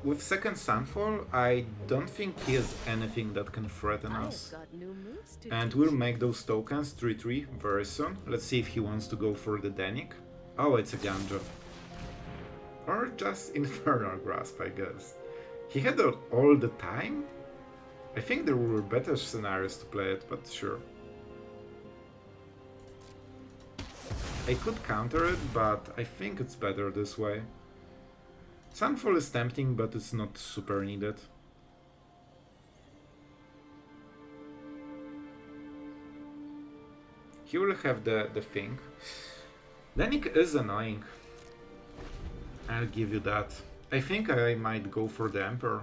With second Sunfall, I don't think he has anything that can threaten us. And we'll make those tokens 3-3 very soon. Let's see if he wants to go for the Danik. Oh, it's Eiganjo. Or just Infernal Grasp, I guess. He had it all the time? I think there were better scenarios to play it, but sure. I could counter it, but I think it's better this way. Sunfall is tempting, but it's not super needed. He will have the thing. Danik is annoying. I'll give you that. I think I might go for the Emperor.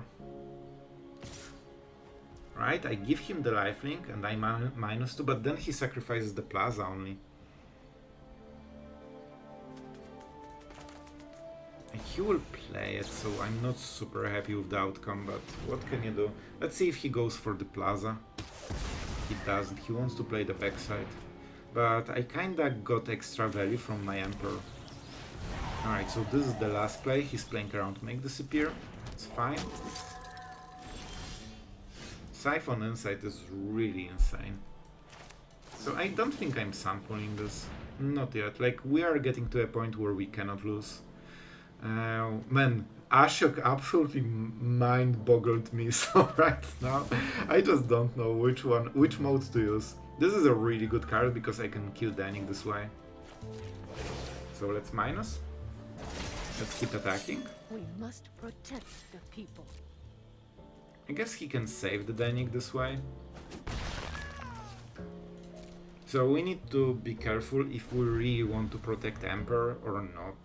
Right, I give him the lifelink and I -2, but then he sacrifices the Plaza only. And he will play it, so I'm not super happy with the outcome, but what can you do? Let's see if he goes for the Plaza. He doesn't, he wants to play the backside. But I kinda got extra value from my Emperor. Alright, so this is the last play. He's playing around to make disappear. It's fine. Siphon Insight is really insane. So I don't think I'm sampling this. Not yet. Like, we are getting to a point where we cannot lose. Man, Ashok absolutely mind-boggled me so right now. I just don't know which mode to use. This is a really good card because I can kill Danik this way. So let's minus. Let's keep attacking. We must protect the people. I guess he can save the Danik this way. So we need to be careful if we really want to protect Emperor or not.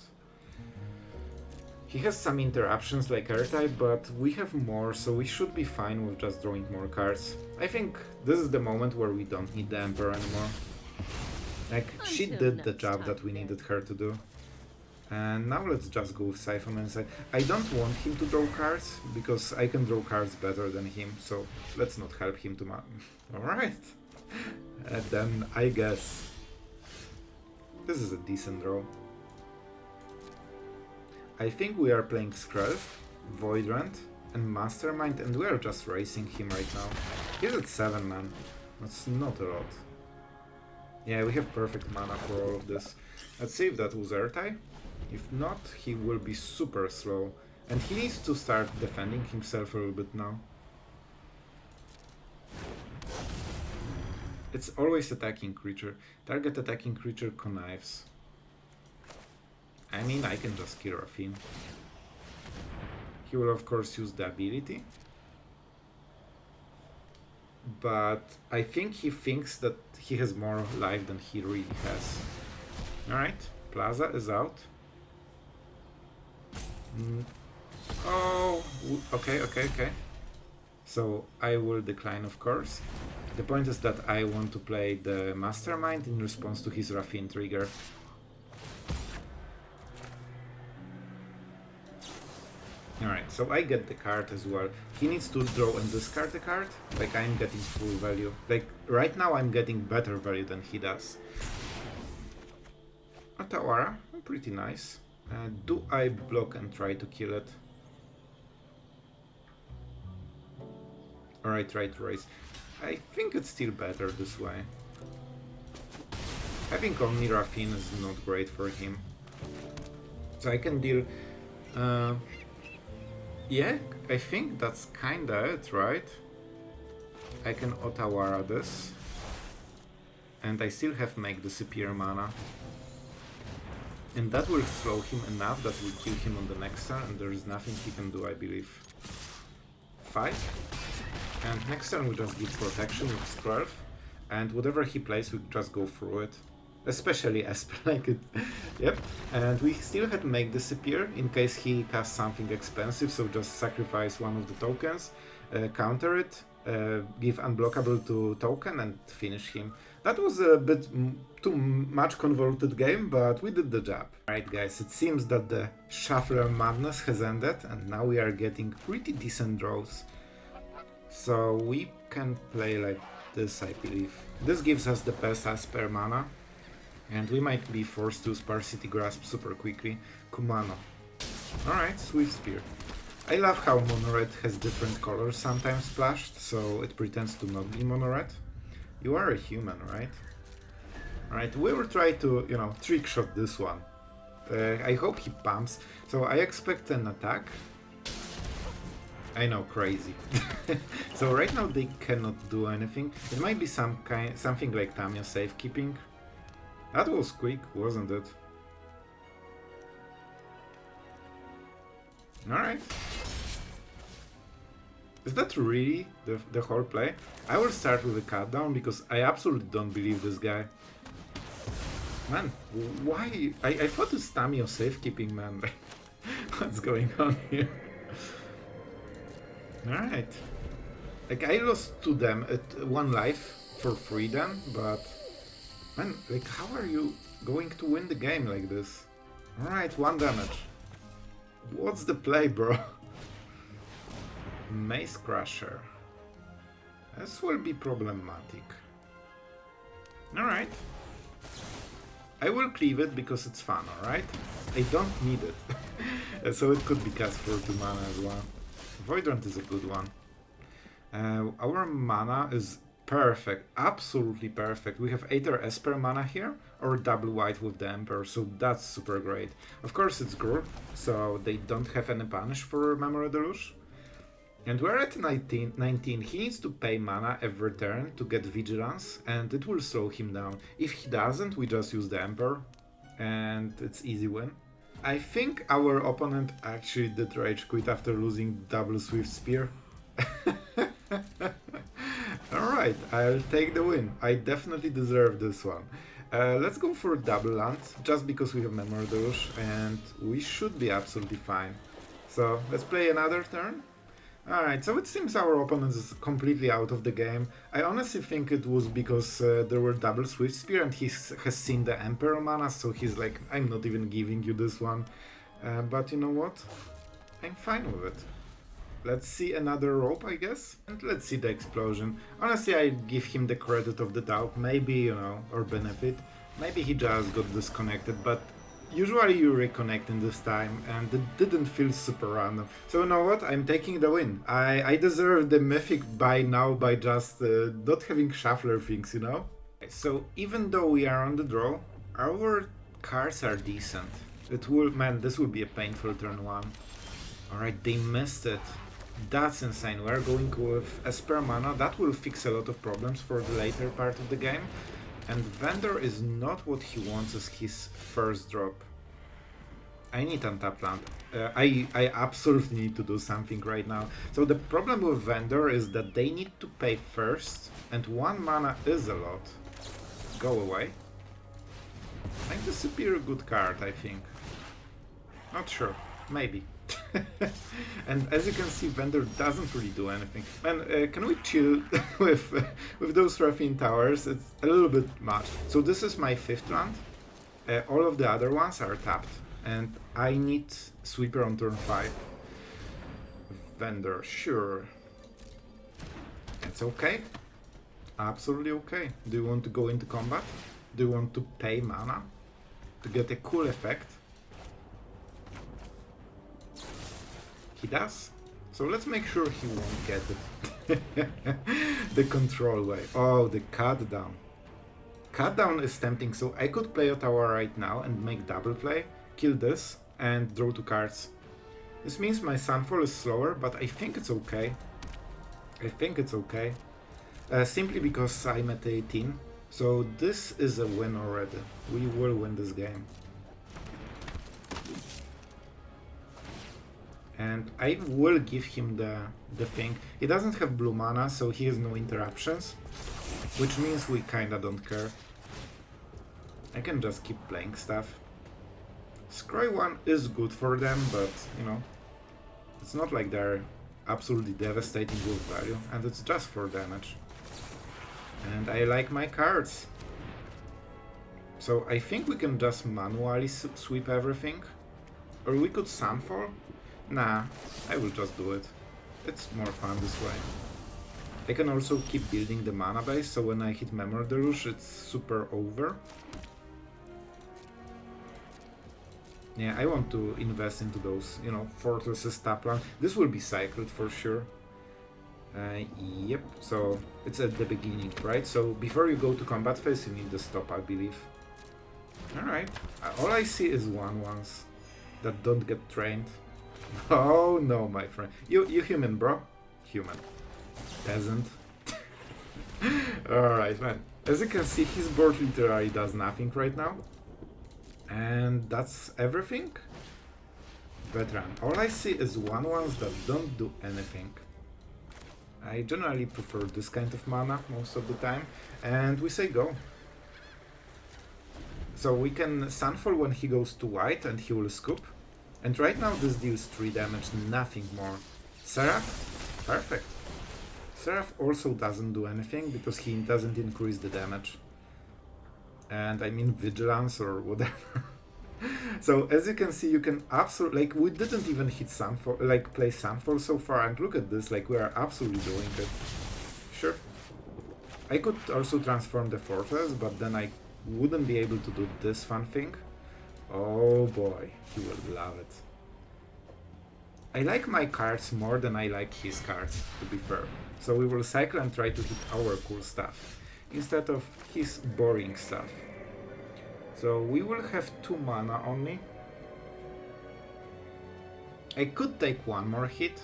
He has some interruptions like R-Type, but we have more, so we should be fine with just drawing more cards. I think this is the moment where we don't need the Emperor anymore. Like, she did the job that we needed her to do. And now let's just go with Siphon Insight. I don't want him to draw cards, because I can draw cards better than him, so let's not help him too much. Alright. And then I guess this is a decent draw. I think we are playing Skrelv, Void Rend, and Mastermind, and we are just racing him right now. He's at 7, man. That's not a lot. Yeah, we have perfect mana for all of this. Let's see if that was R-Type. If not, he will be super slow. And he needs to start defending himself a little bit now. It's always attacking creature. Target attacking creature connives. I mean, I can just kill Raffine. He will of course use the ability. But I think he thinks that he has more life than he really has. Alright, Plaza is out. Oh, okay. So I will decline, of course. The point is that I want to play the Mastermind in response to his Raffine trigger. Alright, so I get the card as well. He needs to draw and discard the card. Like, I'm getting full value. Like, right now I'm getting better value than he does. Otawara, pretty nice. Do I block and try to kill it? Alright, right, raise. I think it's still better this way. Having only Raffine is not great for him. So I can deal... yeah, I think that's kinda it, right? I can Otawara this. And I still have make disappear mana. And that will slow him enough that will kill him on the next turn, and there is nothing he can do, I believe. 5. And next turn we just give protection with 12. And whatever he plays, we just go through it. Especially Esper, like it. Yep. And we still had make disappear in case he casts something expensive, so just sacrifice one of the tokens, counter it, give unblockable to token and finish him. That was a bit too much convoluted game, but we did the job. Alright guys, it seems that the Shuffler madness has ended and now we are getting pretty decent draws. So we can play like this, I believe. This gives us the best Esper mana. And we might be forced to use Parasitic Grasp super quickly. Kumano. Alright, Swift Spear. I love how Mono Red has different colors sometimes splashed, so it pretends to not be Mono Red. You are a human, right? Alright, we will try to, you know, trick shot this one. I hope he pumps. So I expect an attack. I know, crazy. So right now they cannot do anything. It might be something like Tamiya safekeeping. That was quick, wasn't it? Alright. Is that really the whole play? I will start with a cut down because I absolutely don't believe this guy. Man, why? I thought it's Tamiya safekeeping, man. What's going on here? Alright. Like, I lost to them at 1 life for free then, but... Man, like, how are you going to win the game like this? Alright, 1 damage. What's the play, bro? Mace Crusher. This will be problematic. Alright. I will cleave it because it's fun, alright? I don't need it. So it could be cast for 2 mana as well. Void Rend is a good one. Our mana is perfect, absolutely perfect. We have either Esper mana here or double white with the Emperor, so that's super great. Of course it's Grur, so they don't have any punish for Memory Deluge. And we're at 19. He needs to pay mana every turn to get Vigilance, and it will slow him down. If he doesn't, we just use the Emperor, and it's easy win. I think our opponent actually did rage quit after losing double Swift Spear. Alright, I'll take the win. I definitely deserve this one. Let's go for double land, just because we have Memory Deluge, and we should be absolutely fine. So, let's play another turn. Alright, so it seems our opponent is completely out of the game. I honestly think it was because there were double Swift Spear and he has seen the Emperor mana, so he's like, I'm not even giving you this one. But you know what? I'm fine with it. Let's see another rope, I guess. And let's see the explosion. Honestly, I give him the credit of the doubt, maybe, you know, or benefit. Maybe he just got disconnected, but usually you reconnect in this time, and it didn't feel super random. So you know what? I'm taking the win. I deserve the Mythic by now by just not having shuffler things, you know? So even though we are on the draw, our cards are decent. It will, man, this will be a painful turn 1. Alright, they missed it. That's insane. We're going with Esper mana. That will fix a lot of problems for the later part of the game. And Vendor is not what he wants as his first drop. I need untap land. I absolutely need to do something right now. So the problem with Vendor is that they need to pay first, and 1 mana is a lot. Go away. Like Disappear a good card, I think. Not sure. Maybe. And as you can see, Vendor doesn't really do anything. Man, can we chill with those Raffine towers? It's a little bit much. So this is my 5th land. All of the other ones are tapped. And I need Sweeper on turn 5. Vendor, sure. It's okay. Absolutely okay. Do you want to go into combat? Do you want to pay mana to get a cool effect? He does. So let's make sure he won't get it. The control way. Oh, the cut down. Cut down is tempting, so I could play Otawara right now and make double play, kill this, and draw 2 cards. This means my Sunfall is slower, but I think it's okay. I think it's okay. Simply because I'm at 18. So this is a win already. We will win this game. And I will give him the thing. He doesn't have blue mana, so he has no interruptions. Which means we kinda don't care. I can just keep playing stuff. Scry 1 is good for them, but, you know, it's not like they're absolutely devastating with value, and it's just for damage. And I like my cards. So I think we can just manually sweep everything. Or we could Sunfall. Nah, I will just do it. It's more fun this way. I can also keep building the mana base, so when I hit Memory Deluge, it's super over. Yeah, I want to invest into those, you know, fortresses, tapland. This will be cycled for sure. Yep, so it's at the beginning, right? So before you go to combat phase, you need the stop, I believe. Alright, all I see is 1/1s that don't get trained. Oh no, my friend. You human, bro. Human. Peasant. Alright, man. As you can see, his board literally does nothing right now. And that's everything. Veteran. All I see is 1/1s that don't do anything. I generally prefer this kind of mana most of the time. And we say go. So we can Sunfall when he goes to white and he will scoop. And right now this deals 3 damage, nothing more. Seraph? Perfect. Seraph also doesn't do anything because he doesn't increase the damage. And I mean vigilance or whatever. So as you can see, you can absolutely, like, we didn't even hit Sunfall, like play Sunfall so far, and look at this, like we are absolutely doing it. Sure. I could also transform the fortress, but then I wouldn't be able to do this fun thing. Oh boy, he will love it. I like my cards more than I like his cards, to be fair. So we will cycle and try to hit our cool stuff, instead of his boring stuff. So we will have 2 mana only. I could take 1 more hit.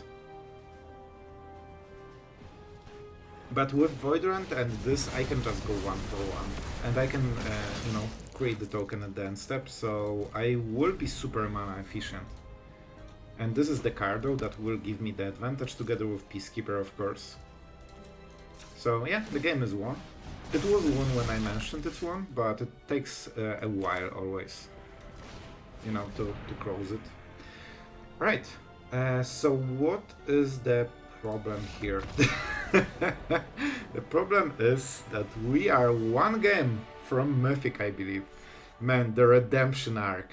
But with Void Rend and this, I can just go 1 for 1. And I can, you know, create the token at the end step, so I will be super mana efficient. And this is the card though that will give me the advantage together with Peacekeeper, of course. So yeah, the game is won. It was won when I mentioned it's won, but it takes a while always, you know, to close it. Right, so what is the problem here? The problem is that we are 1 game from Mythic, I believe. Man, the redemption arc.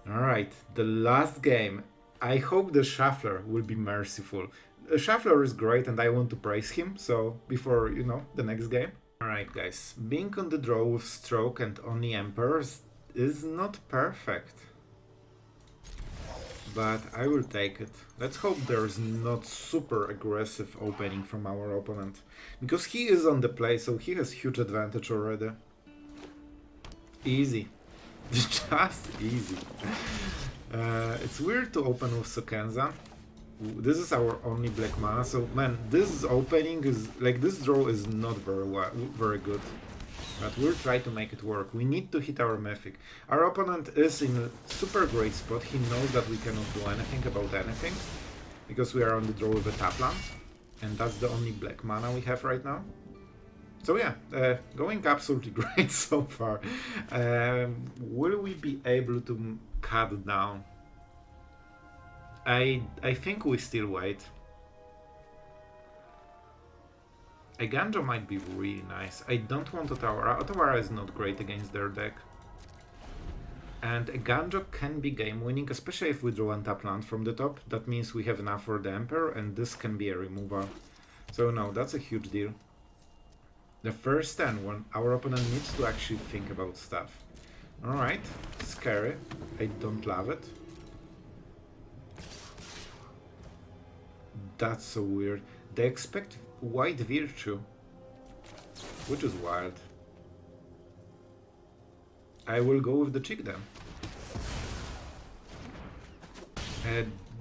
Alright, the last game. I hope the Shuffler will be merciful. The Shuffler is great and I want to praise him, so before, you know, the next game. Alright guys, being on the draw with Stroke and only Emperors is not perfect. But I will take it. Let's hope there's not super aggressive opening from our opponent. Because he is on the play, so he has huge advantage already. Easy. Just easy. It's weird to open with Sokenza. This is our only black mana, so man, this opening is like, this draw is not very good. But we'll try to make it work. We need to hit our Mythic. Our opponent is in a super great spot. He knows that we cannot do anything about anything, because we are on the draw with a tapland, and that's the only black mana we have right now. So yeah, going absolutely great so far. Will we be able to cut down? I think we still wait. Eiganjo might be really nice. I don't want Otawara. Otawara is not great against their deck. And Eiganjo can be game winning, especially if we draw and tap land from the top. That means we have enough for the Emperor, and this can be a removal. So no, that's a huge deal. The first turn when our opponent needs to actually think about stuff. Alright, scary. I don't love it. That's so weird. They expect White Virtue, which is wild. I will go with the chick then.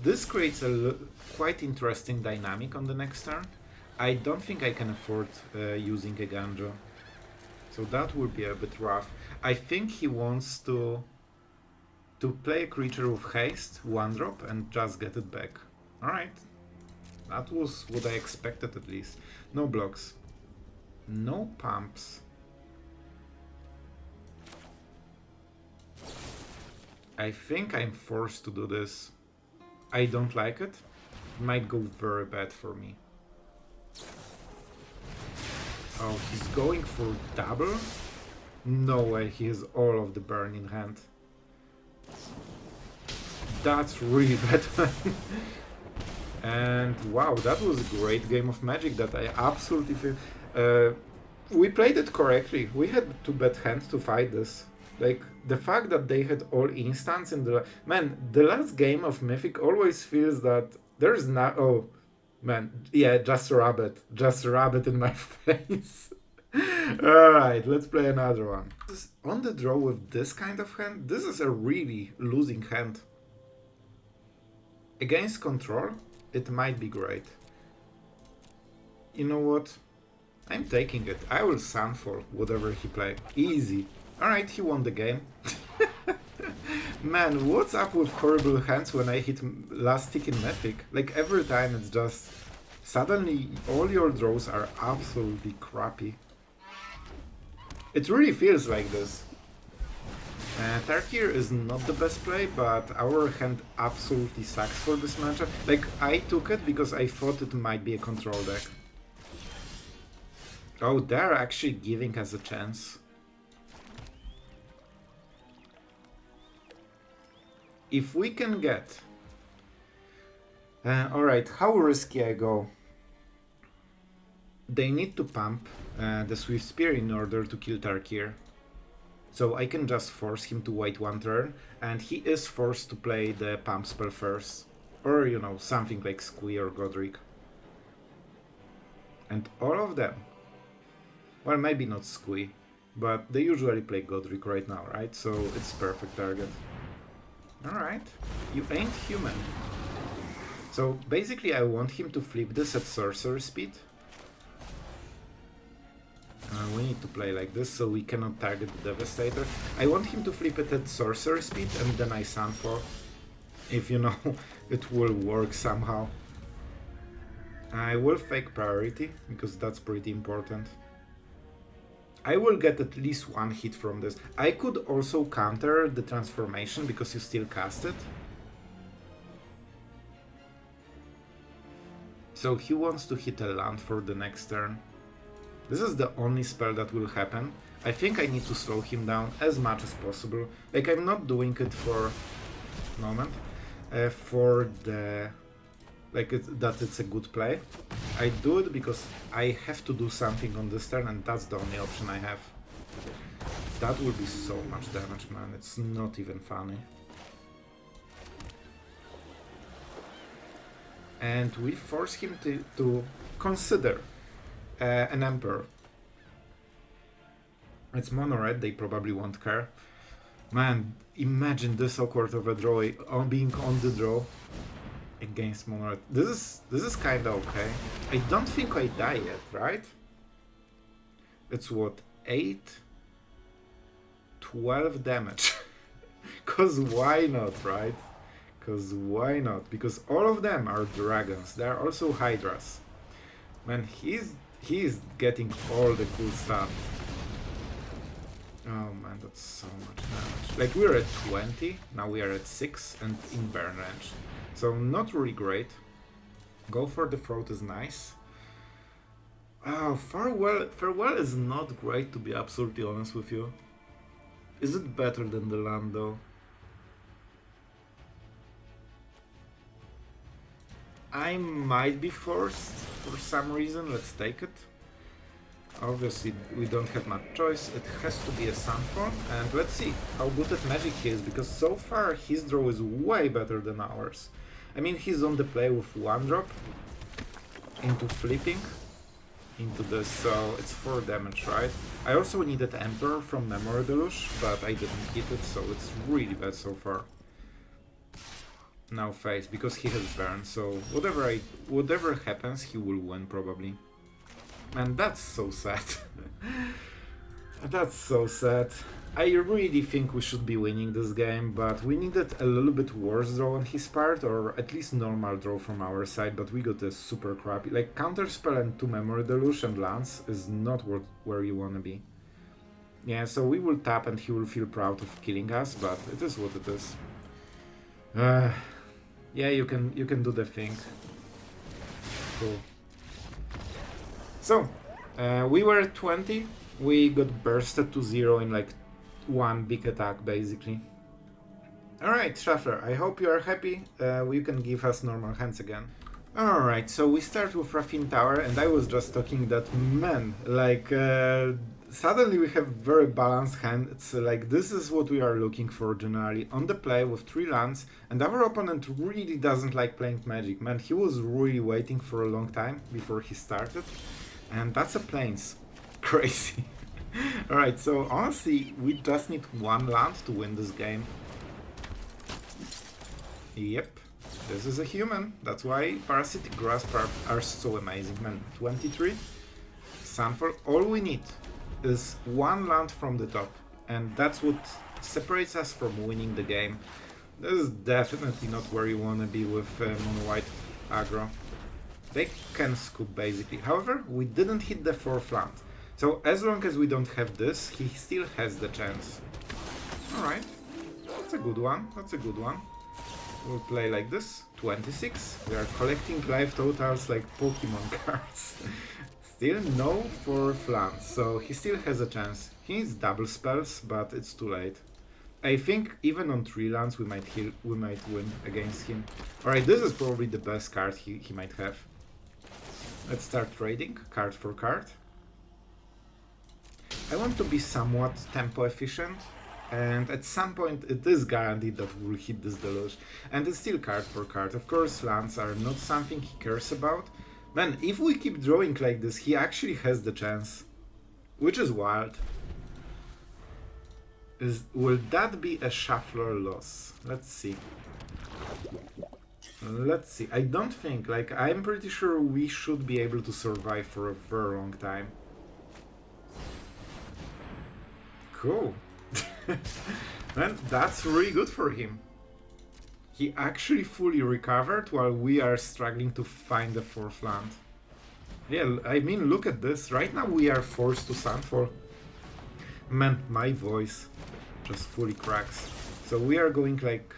This creates a quite interesting dynamic on the next turn. I don't think I can afford using Eiganjo, so that would be a bit rough. I think he wants to play a creature with haste, 1-drop, and just get it back. Alright, that was what I expected at least. No blocks, no pumps. I think I'm forced to do this. I don't like it. It might go very bad for me. Oh, he's going for double? No way, he has all of the burn in hand. That's really bad. And wow, that was a great game of Magic that I absolutely feel. We played it correctly. We had to bet hand to fight this. Like, the fact that they had all instants in the... Man, the last game of Mythic always feels that there's not... Oh, man, yeah, just a rabbit in my face. Alright, let's play another one. On the draw with this kind of hand, this is a really losing hand. Against control, it might be great. You know what? I'm taking it. I will Sunfall whatever he plays. Easy. Alright, he won the game. Man, what's up with horrible hands when I hit last tick in Mythic? Like, every time it's just... Suddenly, all your draws are absolutely crappy. It really feels like this. Tarkir is not the best play, but our hand absolutely sucks for this matchup. Like, I took it because I thought it might be a control deck. Oh, they're actually giving us a chance. If we can get... Alright, how risky I go? They need to pump the Swift Spear in order to kill Tarkir. So I can just force him to wait one turn, and he is forced to play the pump spell first. Or, you know, something like Squee or Godric. And all of them... Well, maybe not Squee, but they usually play Godric right now, right? So it's perfect target. Alright, you ain't human. So basically I want him to flip this at sorcery speed. We need to play like this so we cannot target the Devastator. I want him to flip it at sorcery speed and then I Sunfall. If you know, it will work somehow. I will fake priority because that's pretty important. I will get at least one hit from this. I could also counter the transformation because you still cast it. So he wants to hit a land for the next turn. This is the only spell that will happen. I think I need to slow him down as much as possible. Like, I'm not doing it for... moment. For the... Like, that it's a good play. I do it because I have to do something on this turn and that's the only option I have. That will be so much damage, man. It's not even funny. And we force him to consider an Emperor. It's mono red, they probably won't care. Man, imagine this awkward of a draw on being on the draw against mono red. This is kinda okay. I don't think I die yet, right? It's what, 8? 12 damage. Cause why not, right? Cause why not? Because all of them are dragons. They are also hydras. Man, he's getting all the cool stuff. Oh man, that's so much damage. Like, we're at 20, now we are at 6 and in burn range. So not really great. Go for the throat is nice. Oh, farewell is not great, to be absolutely honest with you. Is it better than the land though? I might be forced for some reason, let's take it. Obviously we don't have much choice, it has to be a Sunfall, and let's see how good at Magic he is, because so far his draw is way better than ours. I mean, he's on the play with 1-drop, into flipping into this, so it's 4 damage, right? I also needed Emperor from Memory Deluge, but I didn't hit it, so it's really bad so far. Now face, because he has burn, so whatever happens, he will win probably. And that's so sad. That's so sad. I really think we should be winning this game, but we needed a little bit worse draw on his part, or at least normal draw from our side, but we got a super crappy... Like, Counterspell and 2 Memory Deluge and Lance is not where you wanna be. Yeah, so we will tap and he will feel proud of killing us, but it is what it is. Yeah, you can do the thing. Cool. So, we were at 20, we got bursted to 0 in like 1 big attack basically. Alright, Shuffler, I hope you are happy, you can give us normal hands again. Alright, so we start with Raffine Tower, and I was just talking that, man, like, suddenly we have very balanced hand. It's like, this is what we are looking for generally. On the play with 3 lands, and our opponent really doesn't like playing Magic. Man, he was really waiting for a long time before he started, and that's a plains. Crazy. Alright, so honestly, we just need 1 land to win this game. Yep, this is a human. That's why Parasitic Grasp are so amazing, man. 23, Sunfall. All we need is 1 land from the top, and that's what separates us from winning the game. This is definitely not where you want to be with mono-white aggro. They can scoop basically. However, we didn't hit the 4th land. So as long as we don't have this, he still has the chance. Alright, that's a good one, that's a good one. We'll play like this, 26. We are collecting life totals like Pokemon cards. Still no 4th land, so he still has a chance. He needs double spells, but it's too late. I think even on 3 lands we might win against him. Alright, this is probably the best card he might have. Let's start trading, card for card. I want to be somewhat tempo efficient, and at some point it is guaranteed that we'll hit this deluge. And it's still card for card. Of course, lands are not something he cares about. Man, if we keep drawing like this, he actually has the chance. Which is wild. Will that be a Shuffler loss? Let's see. Let's see. I don't think, like, I'm pretty sure we should be able to survive for a very long time. Cool. Man, that's really good for him. He actually fully recovered while we are struggling to find the 4th land. Yeah, I mean, look at this. Right now we are forced to Sunfall. Man, my voice just fully cracks. So we are going like...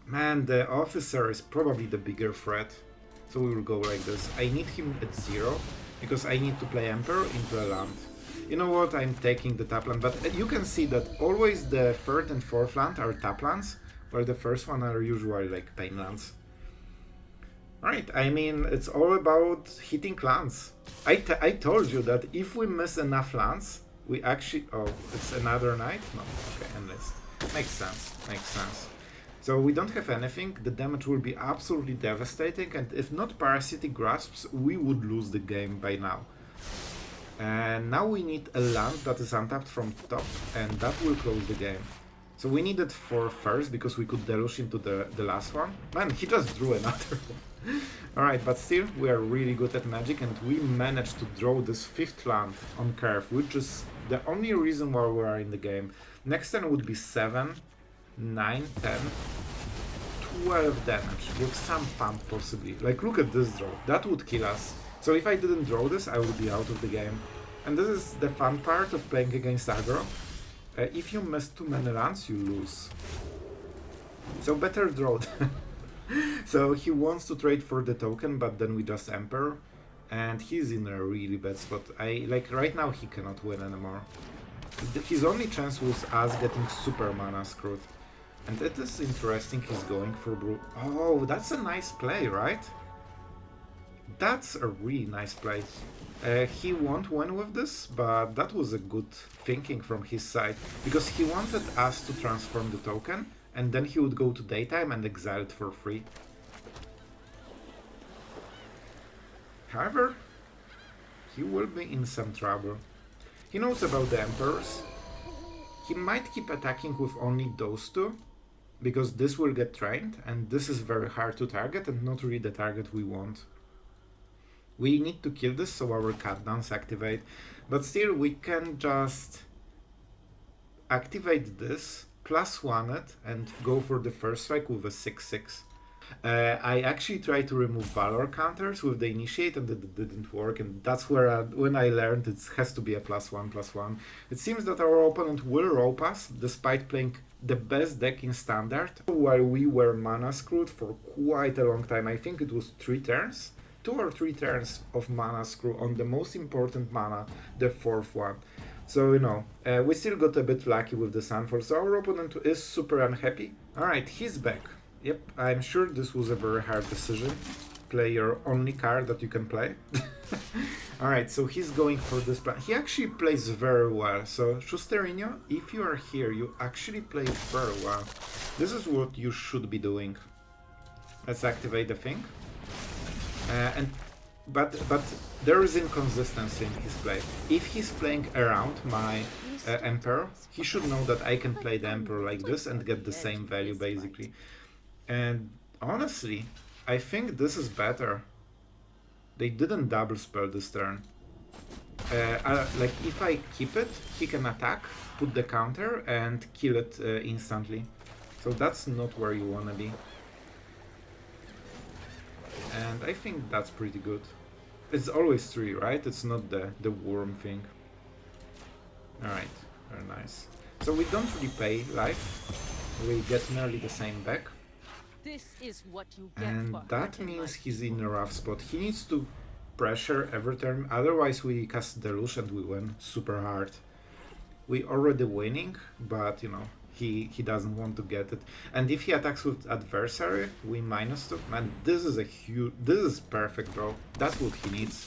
Man, the officer is probably the bigger threat. So we will go like this. I need him at 0, because I need to play Emperor into a land. You know what, I'm taking the tap land, but you can see that always the 3rd and 4th land are tap lands, while the first one are usually like pain lands. Right, I mean, it's all about hitting lands. I told you that if we miss enough lands, we actually... Oh, it's another night? No, okay, enlist. Makes sense, makes sense. So we don't have anything, the damage will be absolutely devastating, and if not Parasitic Grasps, we would lose the game by now. And now we need a land that is untapped from top, and that will close the game. So we needed 4 first, because we could deluge into the last one. Man, he just drew another one. Alright, but still, we are really good at Magic, and we managed to draw this 5th land on curve, which is the only reason why we are in the game. Next turn would be 7, 9, 10, 12 damage, with some pump possibly. Like, look at this draw, that would kill us. So if I didn't draw this, I would be out of the game. And this is the fun part of playing against aggro. If you miss too many lands, you lose. So better draw. So he wants to trade for the token, but then we just Emperor. And he's in a really bad spot. Like, right now he cannot win anymore. His only chance was us getting super mana screwed. And it is interesting he's going for brew. Oh, that's a nice play, right? That's a really nice play. He won't win with this, but that was a good thinking from his side, because he wanted us to transform the token, and then he would go to daytime and exile it for free. However, he will be in some trouble. He knows about the Emperors. He might keep attacking with only those two, because this will get trained, and this is very hard to target and not really the target we want. We need to kill this so our cutdowns activate, but still we can just activate this, +1 it, and go for the first strike with a 6/6. I actually tried to remove Valor counters with the Initiate and it didn't work, and that's where when I learned it has to be a +1/+1. It seems that our opponent will rope us despite playing the best deck in Standard, while we were mana screwed for quite a long time. I think it was 3 turns, 2 or 3 turns of mana screw on the most important mana, the 4th one. So, you know, we still got a bit lucky with the Sunfall, so our opponent is super unhappy. Alright, he's back. Yep, I'm sure this was a very hard decision. Play your only card that you can play. Alright, so he's going for this plan. He actually plays very well. So, Schusterinho, if you are here, you actually play very well. This is what you should be doing. Let's activate the thing. But there is inconsistency in his play. If he's playing around my Emperor, he should know that I can play the Emperor like this and get the same value, basically. And honestly, I think this is better. They didn't double spell this turn. Like, if I keep it, he can attack, put the counter, and kill it instantly. So that's not where you wanna be. And I think that's pretty good. It's always 3, right? It's not the worm thing. Alright, very nice. So we don't really pay life. We get nearly the same back. This is what you get And for that hurting means my he's in people. a rough spot. He needs to pressure every turn, otherwise we cast Deluge and we win super hard. We already winning, but you know, he doesn't want to get it. And if he attacks with adversary, we -2. Man, this is perfect, bro. That's what he needs.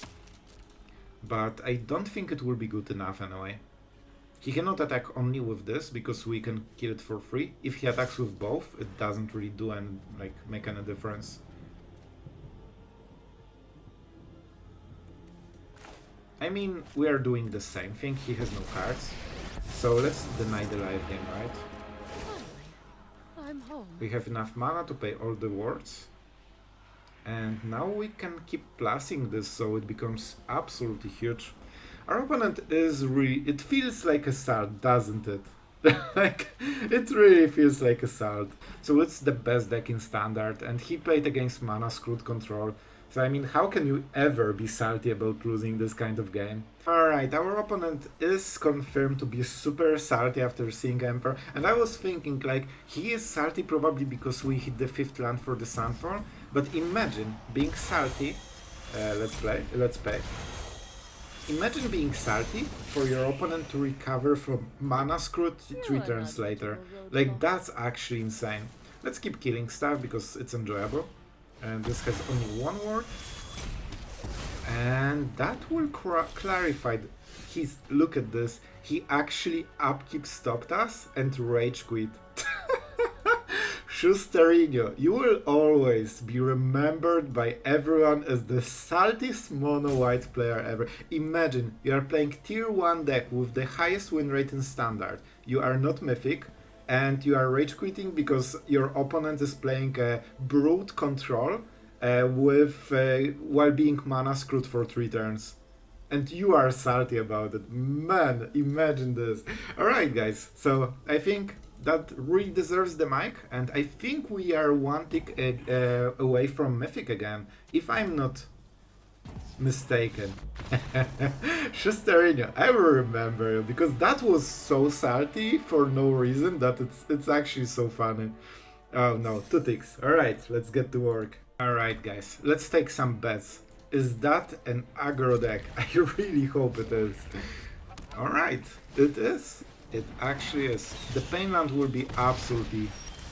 But I don't think it will be good enough anyway. He cannot attack only with this because we can kill it for free. If he attacks with both, it doesn't really do and like make any difference. I mean, we are doing the same thing. He has no cards, so let's deny the life game, right? Finally, I'm home. We have enough mana to pay all the wards, and now we can keep plussing this so it becomes absolutely huge. Our opponent is really... It feels like Assault, doesn't it? Like, it really feels like Assault. So it's the best deck in Standard, and he played against Mana Screwed Control. So I mean, how can you ever be salty about losing this kind of game? Alright, our opponent is confirmed to be super salty after seeing Emperor. And I was thinking, like, he is salty probably because we hit the 5th land for the Sunfall. But imagine being salty... let's pay. Imagine being salty for your opponent to recover from Mana Screwed 3 turns later. Like, that's actually insane. Let's keep killing stuff because it's enjoyable. And this has only 1 word. And that will clarify his... Look at this. He actually upkeep stopped us and rage quit. Schusterinho, you will always be remembered by everyone as the saltiest mono-white player ever. Imagine, you are playing tier 1 deck with the highest win rate in Standard. You are not Mythic, and you are rage quitting because your opponent is playing a brute control while being mana screwed for 3 turns. And you are salty about it. Man, imagine this. Alright guys, so I think that really deserves the mic, and I think we are 1 tick away from Mythic again, if I'm not mistaken. Schusterinho, I will remember you, because that was so salty for no reason that it's actually so funny. Oh no, 2 ticks. Alright, let's get to work. Alright guys, let's take some bets. Is that an aggro deck? I really hope it is. Alright, it is. It actually is. The Painland will be absolutely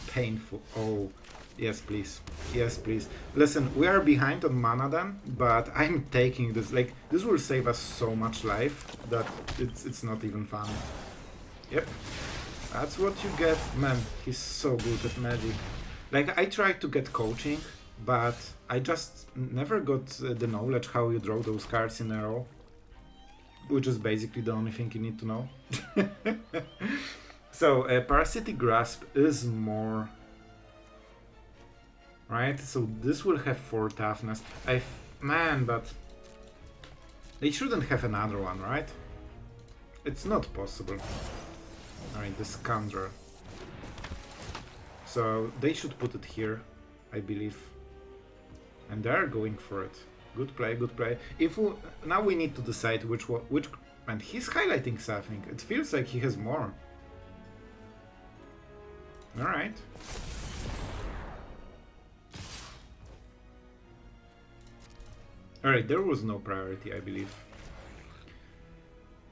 painful. Oh, yes please. Yes please. Listen, we are behind on mana then, but I'm taking this. Like, this will save us so much life that it's not even fun. Yep. That's what you get. Man, he's so good at Magic. Like, I tried to get coaching but I just never got the knowledge how you draw those cards in a row, which is basically the only thing you need to know. So Parasitic Grasp is more, right? So this will have 4 toughness. Man, but they shouldn't have another one, right? It's not possible. Alright, the Scoundrel. So they should put it here, I believe. And they're going for it. Good play, good play. Now we need to decide which. And he's highlighting something. It feels like he has more. Alright. Alright, there was no priority, I believe.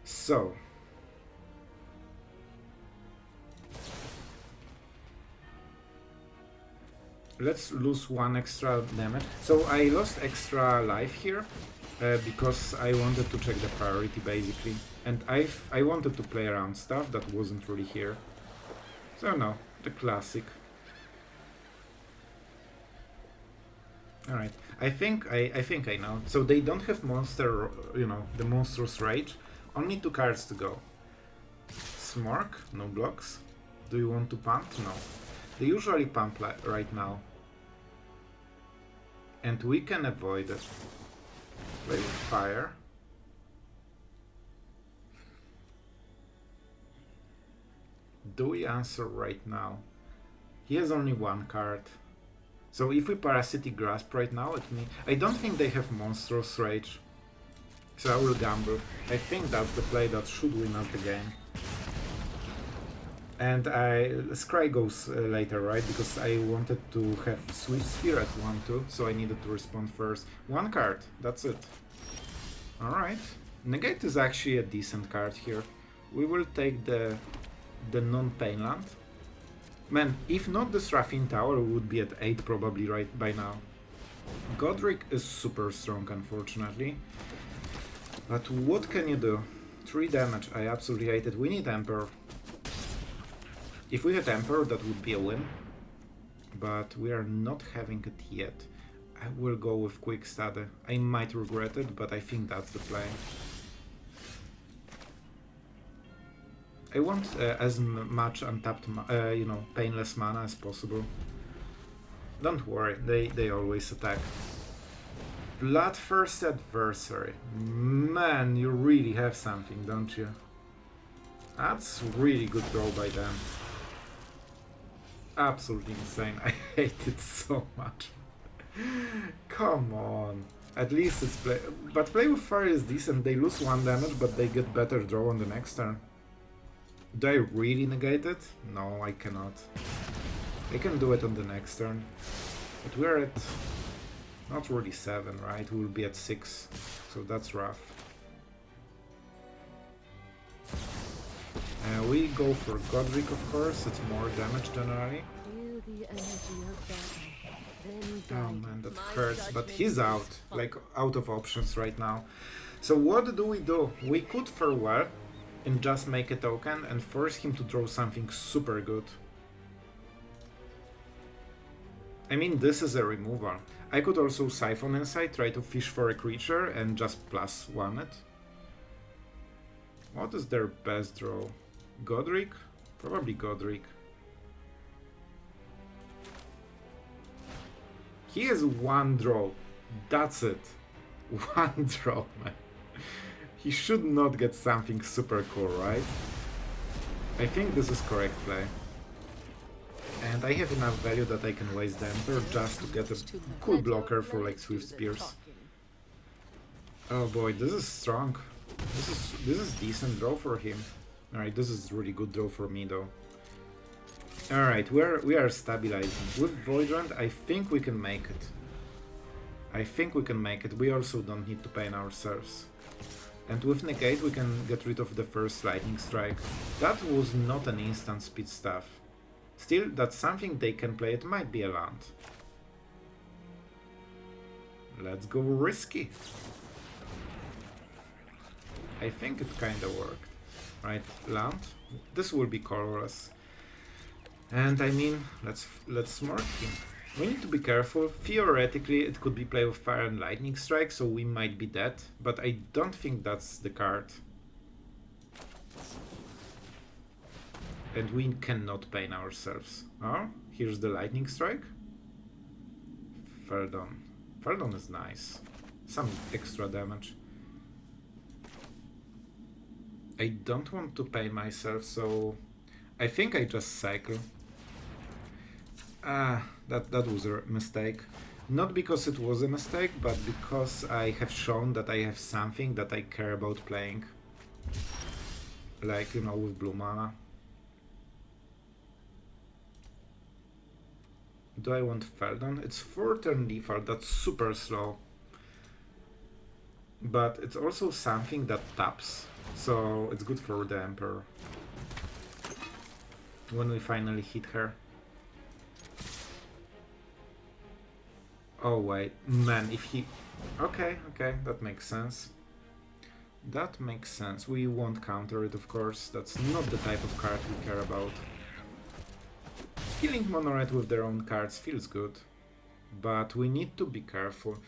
So. Let's lose 1 extra damage. So I lost extra life here because I wanted to check the priority basically. And I wanted to play around stuff that wasn't really here. So no, the classic. Alright, I think I know. So they don't have monster, you know, the monstrous rage. Only 2 cards to go. Smork, no blocks. Do you want to pump? No. They usually pump right now. And we can avoid it. Play with fire. Do we answer right now? He has only 1 card. So if we Parasitic Grasp right now, I don't think they have Monstrous Rage. So I will gamble. I think that's the play that should win us the game. And Scry goes later, right? Because I wanted to have Swift Spear at 1-2, so I needed to respond first. 1 card, that's it. Alright. Negate is actually a decent card here. We will take the non-pain land. Man, if not this Raffine tower, we would be at 8 probably right by now. Godric is super strong, unfortunately. But what can you do? 3 damage, I absolutely hate it. We need Emperor. If we had Emperor, that would be a win. But we are not having it yet. I will go with Quick Study. I might regret it, but I think that's the play. I want as much untapped, you know, painless mana as possible. Don't worry, they always attack. Bloodthirst Adversary. Man, you really have something, don't you? That's really good draw by them. Absolutely insane. I hate it so much. Come on. At least it's play. But play with fire is decent. They lose 1 damage, but they get better draw on the next turn. Do I really negate it? No, I cannot. I can do it on the next turn. But we're at not really 7, right? We'll be at 6. So that's rough. We go for Godric, of course, it's more damage generally. Oh man, that hurts, but he's out, like out of options right now. So what do? We could farewell and just make a token and force him to draw something super good. I mean, this is a removal. I could also Siphon Insight, try to fish for a creature and just +1 it. What is their best draw? Godric? Probably Godric. He has 1 draw. That's it. 1 draw, man. He should not get something super cool, right? I think this is correct play. And I have enough value that I can waste the Emperor just to get a cool blocker for like Swift Spears. Oh boy, this is strong. This is decent draw for him. Alright, this is really good draw for me though. Alright, we are stabilizing. With Void Rend, I think we can make it. I think we can make it. We also don't need to pain ourselves. And with Negate we can get rid of the first Lightning Strike. That was not an instant speed stuff. Still, that's something they can play. It might be a land. Let's go risky. I think it kinda worked. Right, land. This will be colorless. And I mean, let's smart him. We need to be careful. Theoretically, it could be play with Fire and Lightning Strike, so we might be dead, but I don't think that's the card. And we cannot pain ourselves. Oh, here's the Lightning Strike. Feldon. Feldon is nice. Some extra damage. I don't want to pain myself, so I think I just cycle. That was a mistake. Not because it was a mistake, but because I have shown that I have something that I care about playing. Like, you know, with blue mana. Do I want Feldon? It's 4-turn default, that's super slow. But it's also something that taps, so it's good for the Emperor. When we finally hit her. Oh wait, man, if he... Okay, that makes sense. That makes sense. We won't counter it, of course. That's not the type of card we care about. Killing mono red with their own cards feels good, but we need to be careful.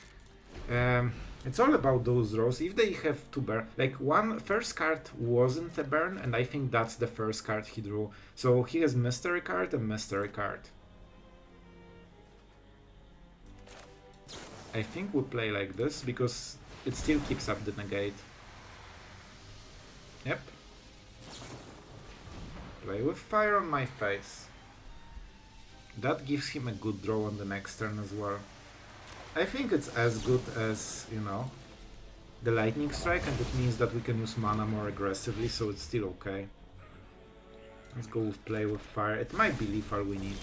It's all about those draws. If they have two burn, like one first card wasn't a burn, and I think that's the first card he drew. So he has mystery card and mystery card. I think we play like this because it still keeps up the negate. Yep. Play with fire on my face. That gives him a good draw on the next turn as well. I think it's as good as, you know, the lightning strike, and it means that we can use mana more aggressively, so it's still okay. Let's go with play with fire. It might be lethal we need.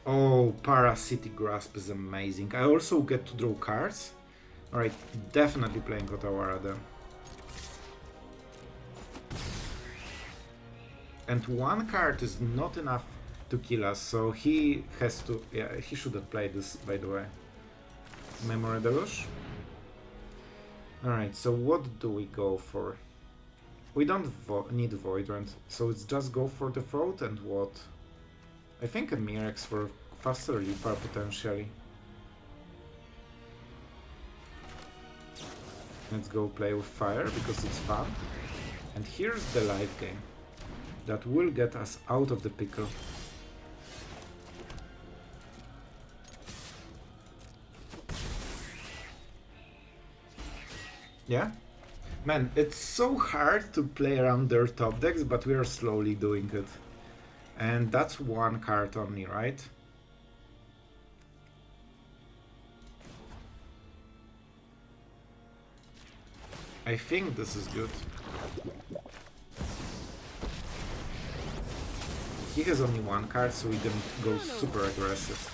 Oh, Parasitic Grasp is amazing. I also get to draw cards. Alright, definitely playing Otawara then. And one card is not enough to kill us, so he has to... Yeah, he shouldn't play this, by the way. Memory Deluge. Alright, so what do we go for? We don't need Void Rend, so it's just go for the throat and what? I think a Mirex for faster lethal potentially. Let's go play with fire because it's fun. And here's the life game that will get us out of the pickle. Yeah? Man, it's so hard to play around their top decks, but we are slowly doing it. And that's one card only, right? I think this is good. He has only one card, so we can go super aggressive.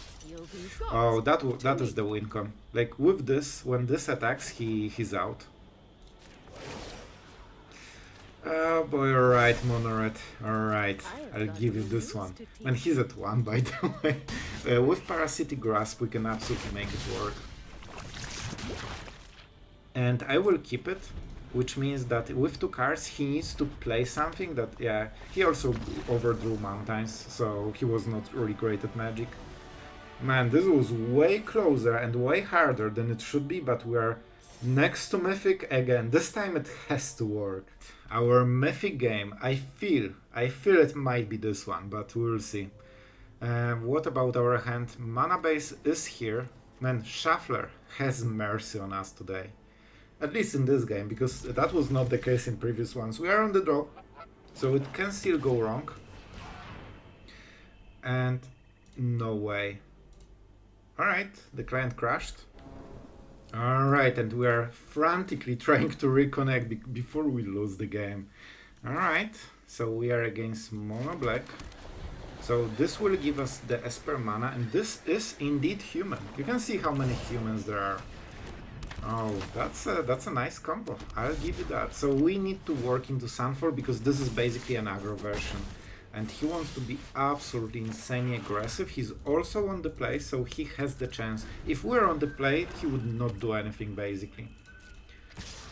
Oh, that is the win con. Like with this, when this attacks, he's out. Oh boy, alright, Monored. Alright, I'll give you this one. And he's at 1, by the way. With Parasitic Grasp, we can absolutely make it work. And I will keep it, which means that with 2 cards, he needs to play something that, yeah, he also overdrew Mountains, so he was not really great at Magic. Man, this was way closer and way harder than it should be, but we are next to Mythic again. This time it has to work. Our Mythic game, I feel it might be this one, but we'll see. What about our hand? Mana base is here. Man, Shuffler has mercy on us today. At least in this game, because that was not the case in previous ones. We are on the draw, so it can still go wrong. And no way. Alright, the client crashed. Alright, and we are frantically trying to reconnect before we lose the game. Alright, so we are against Mono Black. So this will give us the Esper mana, and this is indeed human. You can see how many humans there are. Oh, that's a nice combo. I'll give you that. So we need to work into Sunfall because this is basically an aggro version. And he wants to be absolutely insanely aggressive. He's also on the play, so he has the chance. If we're on the play, he would not do anything, basically.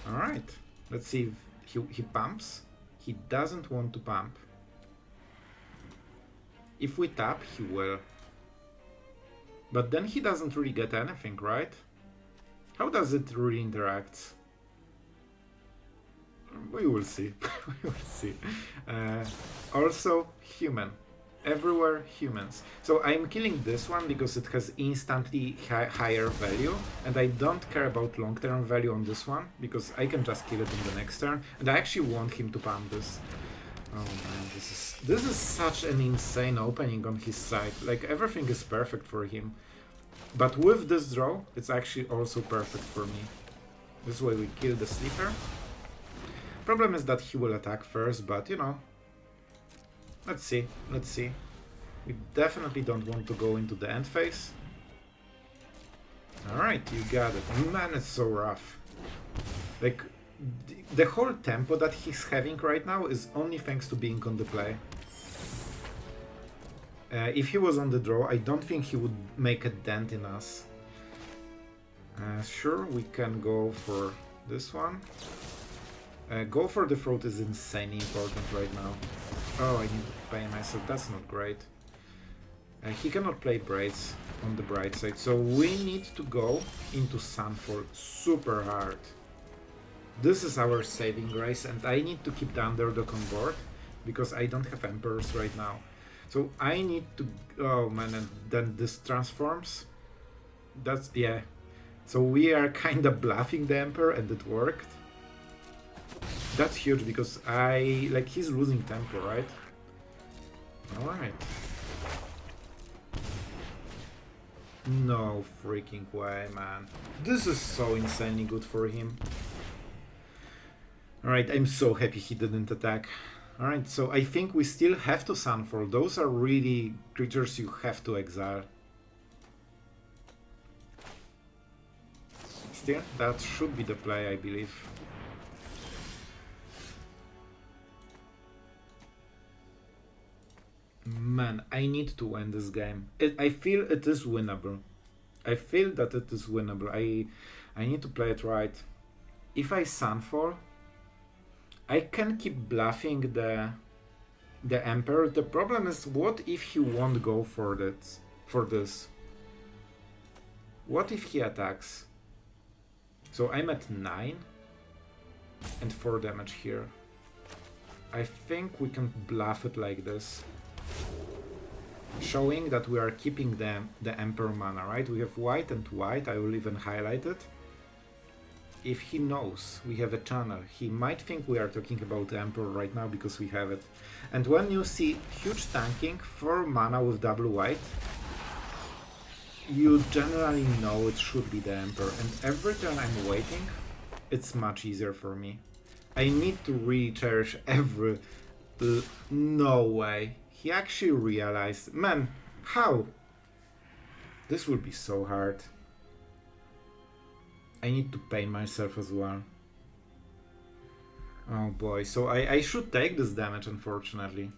Alright, let's see if he pumps. He doesn't want to pump. If we tap, he will. But then he doesn't really get anything, right? How does it really interact? We will see. We will see. Also, human. Everywhere humans. So I'm killing this one because it has instantly higher value, and I don't care about long-term value on this one because I can just kill it in the next turn, and I actually want him to pump this. Oh man, this is such an insane opening on his side. Like, everything is perfect for him. But with this draw, it's actually also perfect for me. This way we kill the sleeper. Problem is that he will attack first, but you know. Let's see, let's see. We definitely don't want to go into the end phase. Alright, you got it. Man, it's so rough. Like, the whole tempo that he's having right now is only thanks to being on the play. If he was on the draw, I don't think he would make a dent in us. Sure, we can go for this one. Go for the throat is insanely important right now. Oh, I need to pay myself, that's not great. He cannot play braids on the bright side, so we need to go into Sunfall super hard. This is our saving grace, and I need to keep the underdog on board, because I don't have Emperors right now. So I need to... oh man, and then this transforms. That's... yeah. So we are kinda bluffing the Emperor, and it worked. That's huge because like, he's losing tempo, right? Alright. No freaking way, man. This is so insanely good for him. Alright, I'm so happy he didn't attack. Alright, so I think we still have to Sunfall. Those are really creatures you have to exile. Still, that should be the play, I believe. Man, I need to win this game. I feel it is winnable. I feel that it is winnable. I need to play it right. If I Sunfall, I can keep bluffing the Emperor. The problem is, what if he won't go for this? What if he attacks? So I'm at 9 and 4 damage here. I think we can bluff it like this. Showing that we are keeping the Emperor mana, right? We have white and white, I will even highlight it. If he knows we have a channel, he might think we are talking about the Emperor right now because we have it. And when you see huge tanking for mana with double white, you generally know it should be the Emperor. And every turn I'm waiting, it's much easier for me. I need to really cherish every... no way. He actually realized... man, how? This will be so hard. I need to pay myself as well. Oh boy, so I should take this damage, unfortunately.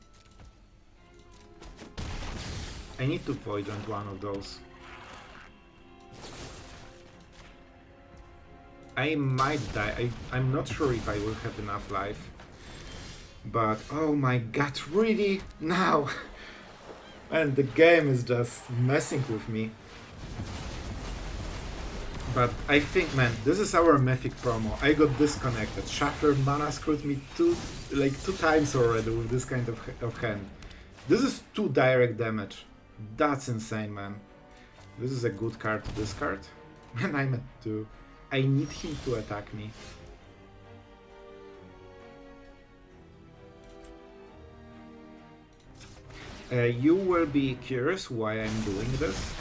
I need to Void Rend one of those. I might die. I'm not sure if I will have enough life. But, oh my god, really? Now? And the game is just messing with me. But I think, man, this is our Mythic promo. I got disconnected. Shattered mana screwed me two times already with this kind of hand. This is 2 direct damage. That's insane, man. This is a good card to discard. And I'm at 2. I need him to attack me. You will be curious why I'm doing this.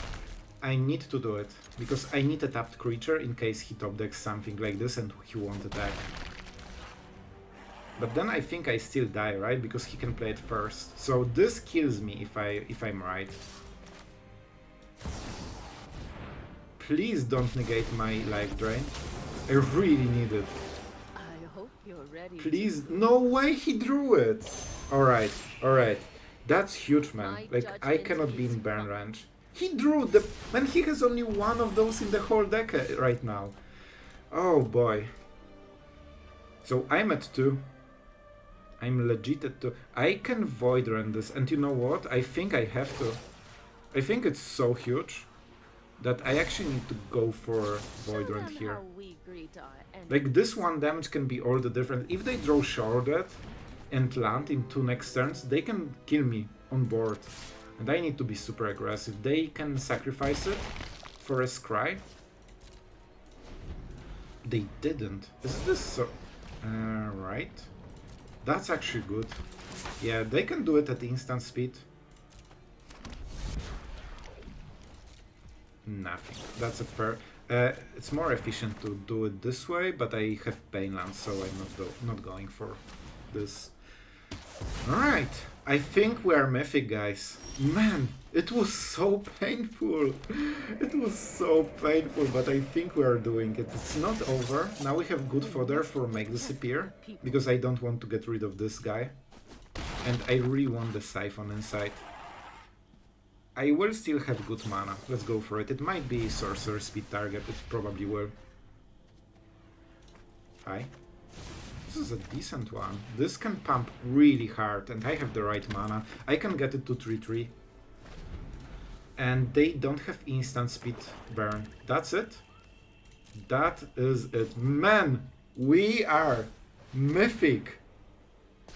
I need to do it, because I need a tapped creature in case he top decks something like this and he won't attack. But then I think I still die, right? Because he can play it first. So this kills me if I'm right. Please don't negate my life drain. I really need it. I hope you're ready. Please, no way he drew it! Alright, alright. That's huge, man. Like, I cannot be in burn range. He drew the... man, he has only one of those in the whole deck right now. Oh boy. So I'm at 2. I'm legit at 2. I can Void Rend this, and you know what? I think I have to. I think it's so huge. that I actually need to go for Void Show Rend them here. how we greet our enemies. Like, this 1 damage can be all the different. If they draw Sharded and land in 2 next turns, they can kill me on board. And I need to be super aggressive. They can sacrifice it for a Scry. They didn't. Is this so... right. That's actually good. Yeah, they can do it at instant speed. Nothing. That's a fair... it's more efficient to do it this way, but I have Painland, so I'm not going for this. Alright, I think we are Mythic, guys. Man, it was so painful. It was so painful, but I think we are doing it. It's not over. Now we have good fodder for Make Disappear, because I don't want to get rid of this guy. And I really want the Siphon Insight. I will still have good mana. Let's go for it. It might be Sorcerer Speed target. It probably will. Hi. This is a decent one. This can pump really hard, and I have the right mana. I can get it to 3-3. And they don't have instant speed burn. That's it. That is it. Man, we are Mythic.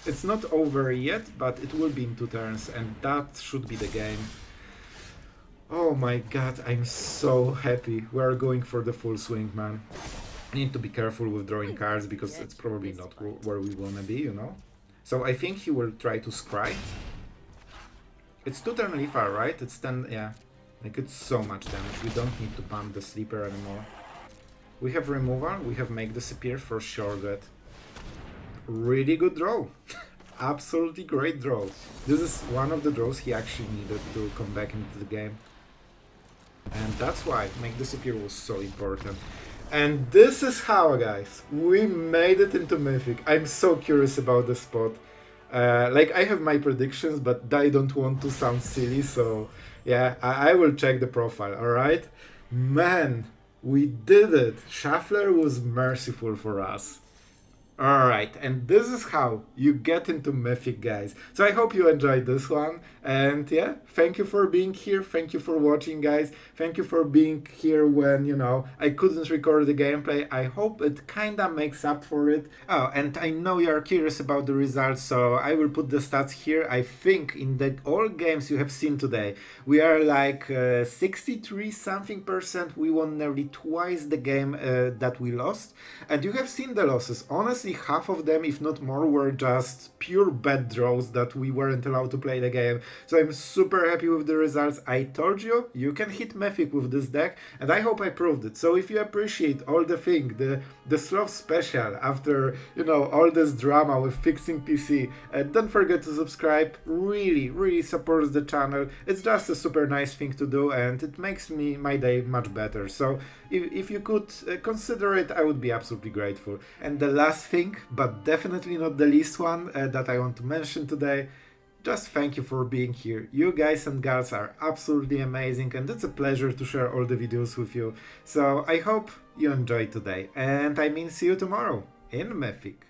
It's not over yet, but it will be in 2 turns, and that should be the game. Oh my god, I'm so happy. We are going for the full swing, man. I need to be careful with drawing cards because it's probably not where we wanna be, you know? So I think he will try to scry. It's 2-turn Leafar, right? It's 10, yeah. Like, it's so much damage. We don't need to pump the sleeper anymore. We have removal, we have Make Disappear for sure. That really good draw. Absolutely great draw. This is one of the draws he actually needed to come back into the game. And that's why Make Disappear was so important. And this is how, guys, we made it into Mythic. I'm so curious about the spot. Like, I have my predictions, but I don't want to sound silly, so yeah, I will check the profile, alright? Man, we did it. Shuffler was merciful for us. Alright, and this is how you get into Mythic, guys. So I hope you enjoyed this one, and yeah, thank you for being here, thank you for watching, guys, thank you for being here when, you know, I couldn't record the gameplay. I hope it kinda makes up for it. Oh, and I know you are curious about the results, so I will put the stats here. I think in the all games you have seen today, we are like 63 something percent. We won nearly twice the game that we lost, and you have seen the losses. Honestly, half of them, if not more, were just pure bad draws that we weren't allowed to play the game. So I'm super happy with the results. I told you, you can hit Mythic with this deck, and I hope I proved it. So if you appreciate all the thing, the SLOTH'S special after, you know, all this drama with fixing PC, don't forget to subscribe. Really supports the channel. It's just a super nice thing to do, and it makes my day much better. So if you could consider it, I would be absolutely grateful. And the last thing, but definitely not the least one, that I want to mention today, just thank you for being here. You guys and gals are absolutely amazing, and it's a pleasure to share all the videos with you. So I hope you enjoyed today, and I mean see you tomorrow in Mythic.